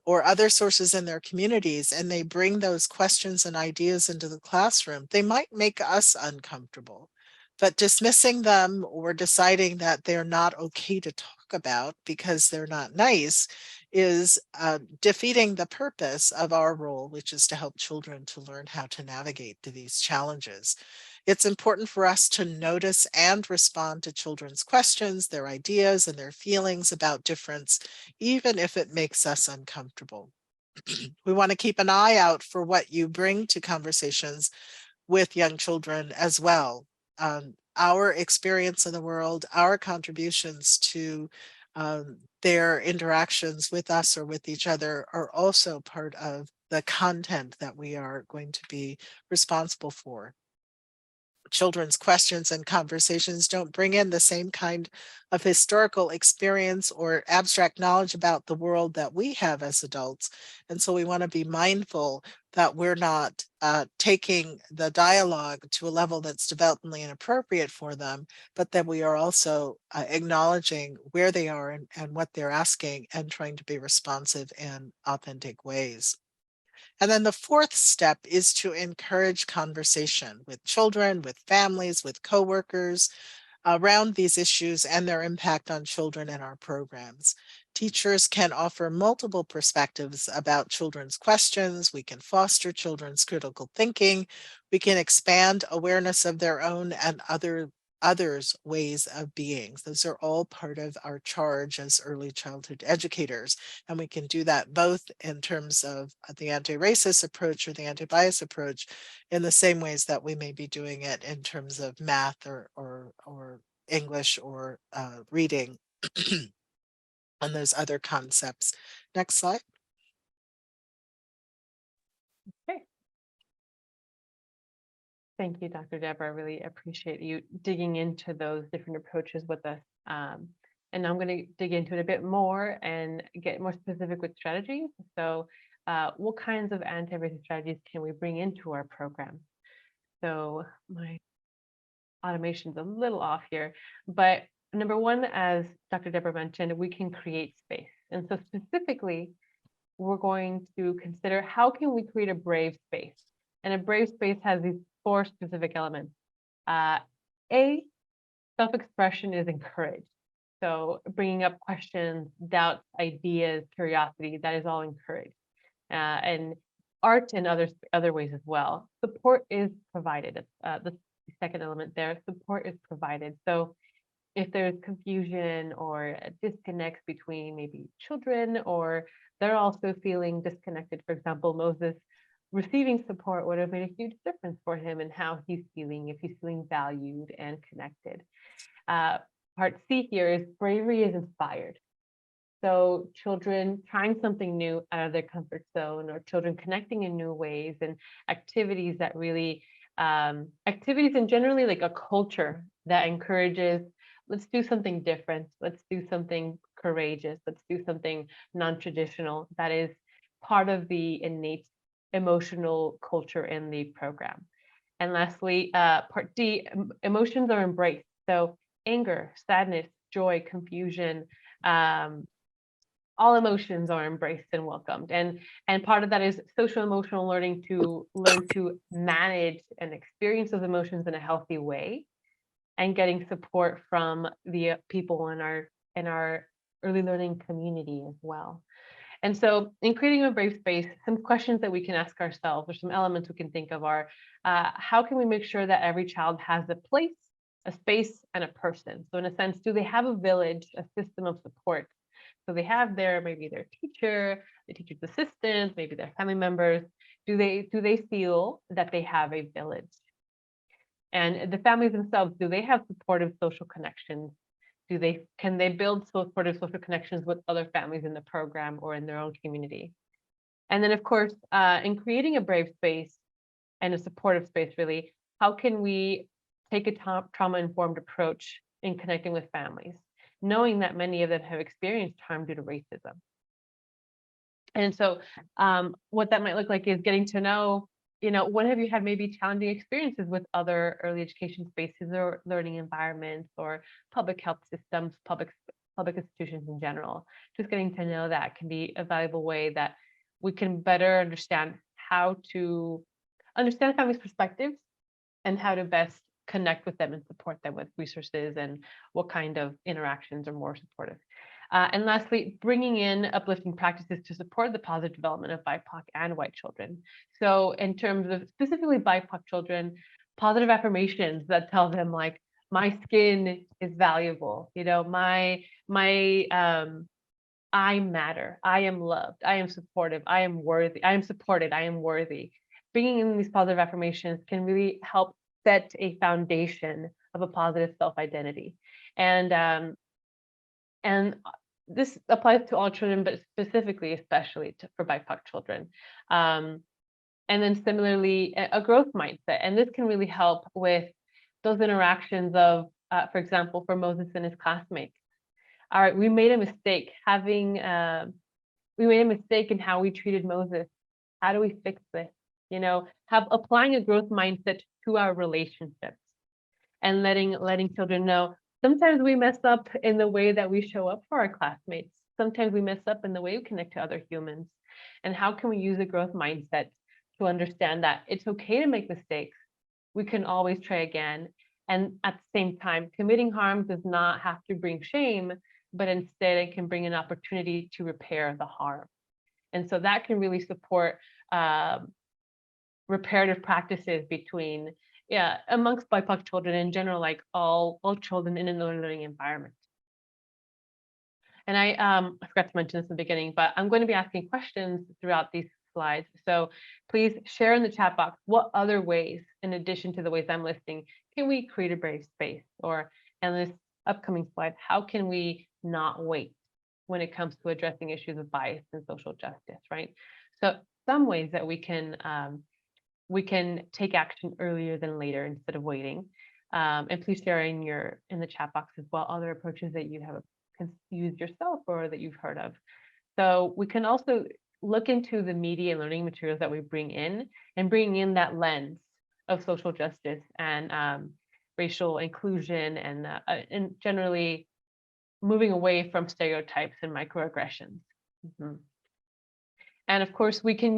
or other sources in their communities, and they bring those questions and ideas into the classroom, they might make us uncomfortable. But dismissing them or deciding that they're not okay to talk about because they're not nice is defeating the purpose of our role, which is to help children to learn how to navigate through these challenges. It's important for us to notice and respond to children's questions, their ideas, and their feelings about difference, even if it makes us uncomfortable. We want to keep an eye out for what you bring to conversations with young children as well. Our experience in the world, our contributions to their interactions with us or with each other are also part of the content that we are going to be responsible for. Children's questions and conversations don't bring in the same kind of historical experience or abstract knowledge about the world that we have as adults. And so we want to be mindful that we're not taking the dialogue to a level that's developmentally inappropriate for them, but that we are also acknowledging where they are and what they're asking and trying to be responsive in authentic ways. And then the fourth step is to encourage conversation with children, with families, with coworkers around these issues and their impact on children in our programs. Teachers can offer multiple perspectives about children's questions. We can foster children's critical thinking. We can expand awareness of their own and others' ways of being. Those are all part of our charge as early childhood educators. And we can do that both in terms of the anti-racist approach or the anti-bias approach in the same ways that we may be doing it in terms of math or English or reading and those other concepts. Next slide. Okay. Thank you, Dr. Deborah. I really appreciate you digging into those different approaches with us. And I'm going to dig into it a bit more and get more specific with strategies. So what kinds of anti-racist strategies can we bring into our program? So my automation's a little off here, but number one, as Dr. Deborah mentioned, we can create space. And so specifically, we're going to consider how can we create a brave space? And a brave space has these 4 specific elements. A, self-expression is encouraged. So bringing up questions, doubts, ideas, curiosity, that is all encouraged. And art and other ways as well. Support is provided. The second element there, support is provided. So if there's confusion or disconnects between maybe children, or they're also feeling disconnected, for example, Moses receiving support would have made a huge difference for him and how he's feeling, if he's feeling valued and connected. Part C here is bravery is inspired. So children trying something new out of their comfort zone, or children connecting in new ways, and activities that really, activities and generally like a culture that encourages, let's do something different, let's do something courageous, let's do something non-traditional. That is part of the innate emotional culture in the program. And lastly, part D, emotions are embraced. So anger, sadness, joy, confusion, all emotions are embraced and welcomed. And part of that is social emotional learning, to learn to manage and experience those emotions in a healthy way, and getting support from the people in our early learning community as well. And so in creating a brave space, some questions that we can ask ourselves, or some elements we can think of, are how can we make sure that every child has a place, a space, and a person? So in a sense, do they have a village, a system of support? So they have maybe their teacher, the teacher's assistant, maybe their family members. Do they feel that they have a village? And the families themselves, do they have supportive social connections? Can they build supportive social connections with other families in the program or in their own community? And then, of course, in creating a brave space and a supportive space, really, how can we take a trauma-informed approach in connecting with families, knowing that many of them have experienced harm due to racism? And so what that might look like is getting to know, when have you had maybe challenging experiences with other early education spaces or learning environments or public health systems, public institutions in general? Just getting to know that can be a valuable way that we can better understand how to understand families' perspectives and how to best connect with them and support them with resources and what kind of interactions are more supportive. And lastly, bringing in uplifting practices to support the positive development of BIPOC and white children. So in terms of specifically BIPOC children, positive affirmations that tell them like, my skin is valuable, I matter, I am loved, I am supportive, I am worthy, I am supported, I am worthy. Bringing in these positive affirmations can really help set a foundation of a positive self-identity. And this applies to all children, but specifically, especially for BIPOC children. And then similarly, a growth mindset. And this can really help with those interactions of, for example, for Moses and his classmates. All right, we made a mistake we made a mistake in how we treated Moses. How do we fix this? Applying a growth mindset to our relationships and letting children know sometimes we mess up in the way that we show up for our classmates. Sometimes we mess up in the way we connect to other humans. And how can we use a growth mindset to understand that it's okay to make mistakes? We can always try again. And at the same time, committing harm does not have to bring shame, but instead it can bring an opportunity to repair the harm. And so that can really support reparative practices amongst BIPOC children in general, like all children in a learning environment. And I forgot to mention this in the beginning, but I'm going to be asking questions throughout these slides. So please share in the chat box what other ways, in addition to the ways I'm listing, can we create a brave space? Or in this upcoming slide, how can we not wait when it comes to addressing issues of bias and social justice, right? So some ways that we can take action earlier than later instead of waiting. And please share in the chat box as well other approaches that you have used yourself or that you've heard of. So we can also look into the media and learning materials that we bring in and bring in that lens of social justice and racial inclusion and generally moving away from stereotypes and microaggressions. And of course, we can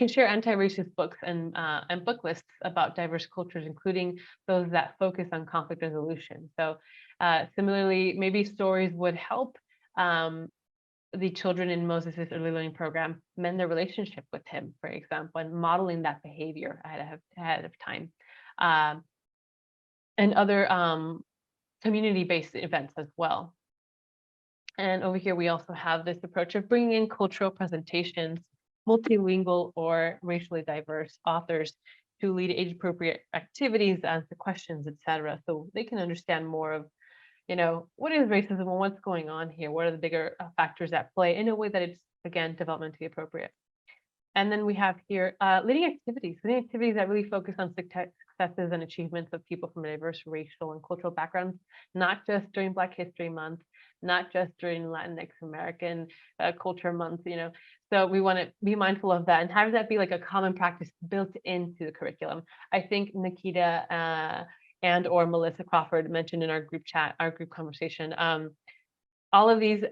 share anti-racist books and book lists about diverse cultures, including those that focus on conflict resolution. So similarly, maybe stories would help the children in Moses' early learning program mend their relationship with him, for example, and modeling that behavior ahead of time. And other community-based events as well. And over here, we also have this approach of bringing in cultural presentations, multilingual or racially diverse authors to lead age-appropriate activities, answer questions, etc. So they can understand more of, what is racism and what's going on here? What are the bigger factors at play in a way that it's, again, developmentally appropriate. And then we have here leading activities that really focus on successes and achievements of people from diverse racial and cultural backgrounds, not just during Black History Month, not just during Latinx American Culture Month, So we want to be mindful of that and have that be like a common practice built into the curriculum. I think Nikita and or Melissa Crawford mentioned in our group chat, our group conversation, all of these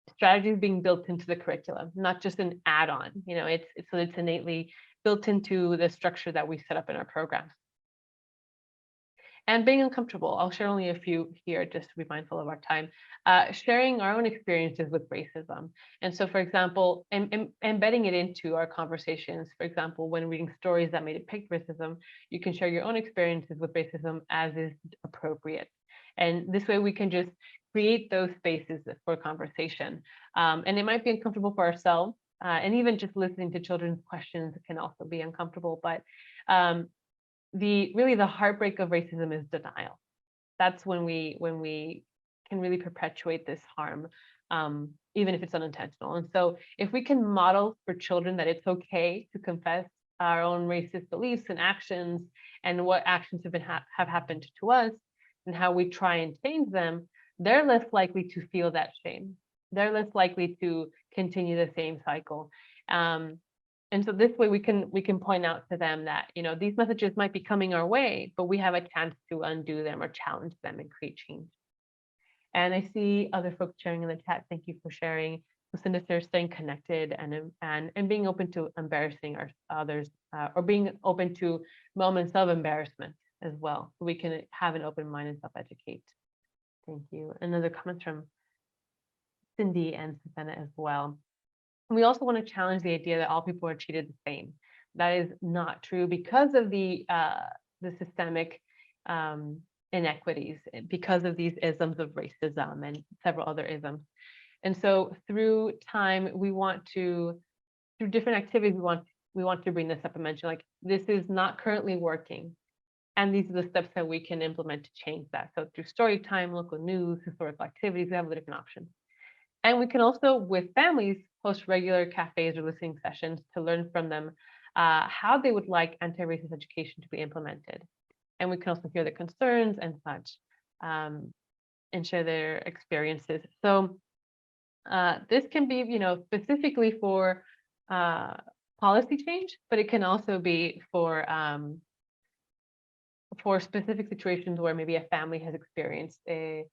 strategies being built into the curriculum, not just an add-on, it's innately built into the structure that we set up in our programs. And being uncomfortable, I'll share only a few here just to be mindful of our time. Sharing our own experiences with racism. And so, for example, embedding it into our conversations, for example, when reading stories that may depict racism, you can share your own experiences with racism as is appropriate. And this way we can just create those spaces for conversation. And it might be uncomfortable for ourselves, and even just listening to children's questions can also be uncomfortable, but the heartbreak of racism is denial. That's when we can really perpetuate this harm, even if it's unintentional. And so if we can model for children that it's okay to confess our own racist beliefs and actions and what actions have happened to us and how we try and change them, they're less likely to feel that shame. They're less likely to continue the same cycle. And so this way we can point out to them that, these messages might be coming our way, but we have a chance to undo them or challenge them and create change. And I see other folks sharing in the chat. Thank you for sharing. Lucinda says staying connected and being open to embarrassing others or being open to moments of embarrassment as well. So we can have an open mind and self-educate. Thank you. Another comment from Cindy and Susanna as well. And we also want to challenge the idea that all people are treated the same. That is not true because of the systemic inequities, because of these isms of racism and several other isms. And so through time, through different activities, we want to bring this up and mention, like, this is not currently working. And these are the steps that we can implement to change that. So through story time, local news, historical activities, we have the different options. And we can also, with families, host regular cafes or listening sessions to learn from them how they would like anti-racist education to be implemented. And we can also hear their concerns and such, and share their experiences. So this can be, specifically for policy change, but it can also be for specific situations where maybe a family has experienced a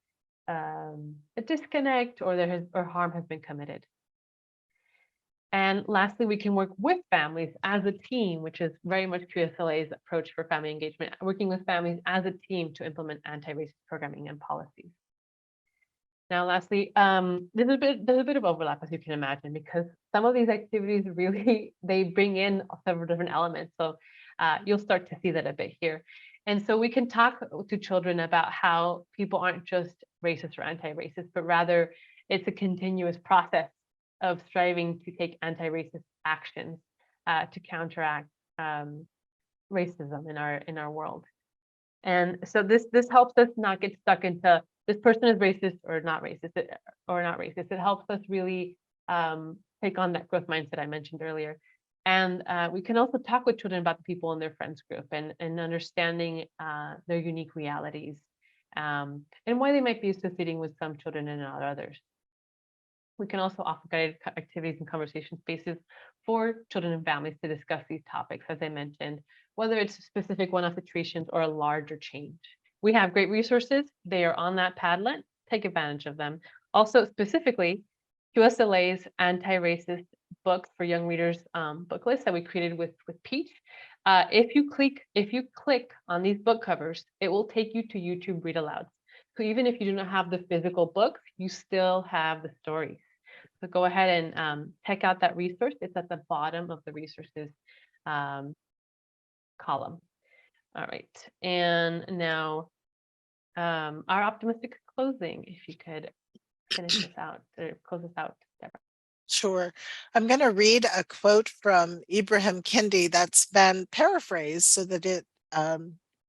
disconnect, or harm has been committed. And lastly, we can work with families as a team, which is very much QSLA's approach for family engagement, working with families as a team to implement anti-racist programming and policies. Now, lastly, there's a bit of overlap, as you can imagine, because some of these activities really, they bring in several different elements. So you'll start to see that a bit here. And so we can talk to children about how people aren't just racist or anti-racist, but rather it's a continuous process of striving to take anti-racist actions to counteract racism in our world. And so this helps us not get stuck into this person is racist or not racist. It helps us really take on that growth mindset I mentioned earlier. And we can also talk with children about the people in their friends group and understanding their unique realities and why they might be associating with some children and not others. We can also offer guided activities and conversation spaces for children and families to discuss these topics, as I mentioned, whether it's specific one-off situations or a larger change. We have great resources. They are on that Padlet. Take advantage of them. Also, specifically, QSLA's anti-racist books for young readers book list that we created with Pete. If you click on these book covers, it will take you to YouTube Read Alouds. So even if you do not have the physical books, you still have the stories. So go ahead and check out that resource. It's at the bottom of the resources column. All right, and now our optimistic closing, if you could finish this out or close this out, Deborah. Sure. I'm going to read a quote from Ibrahim Kendi that's been paraphrased so that it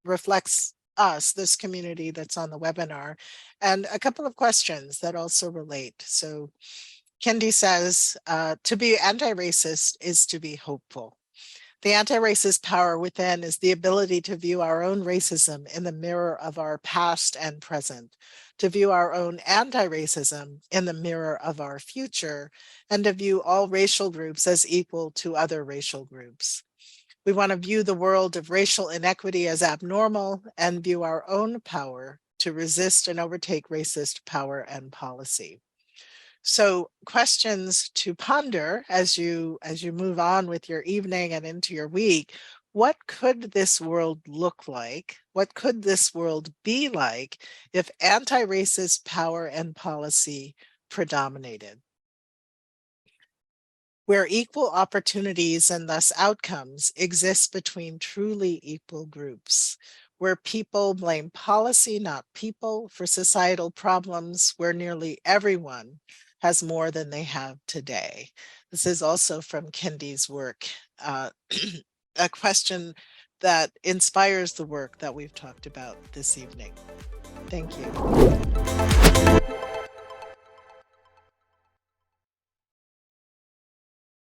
reflects us, this community that's on the webinar, and a couple of questions that also relate. So Kendi says, to be anti-racist is to be hopeful. The anti-racist power within is the ability to view our own racism in the mirror of our past and present, to view our own anti-racism in the mirror of our future, and to view all racial groups as equal to other racial groups. We want to view the world of racial inequity as abnormal and view our own power to resist and overtake racist power and policy. So questions to ponder as you move on with your evening and into your week. What could this world look like? What could this world be like if anti-racist power and policy predominated? Where equal opportunities and thus outcomes exist between truly equal groups. Where people blame policy, not people, for societal problems, where nearly everyone has more than they have today. This is also from Kendi's work, a question that inspires the work that we've talked about this evening. Thank you.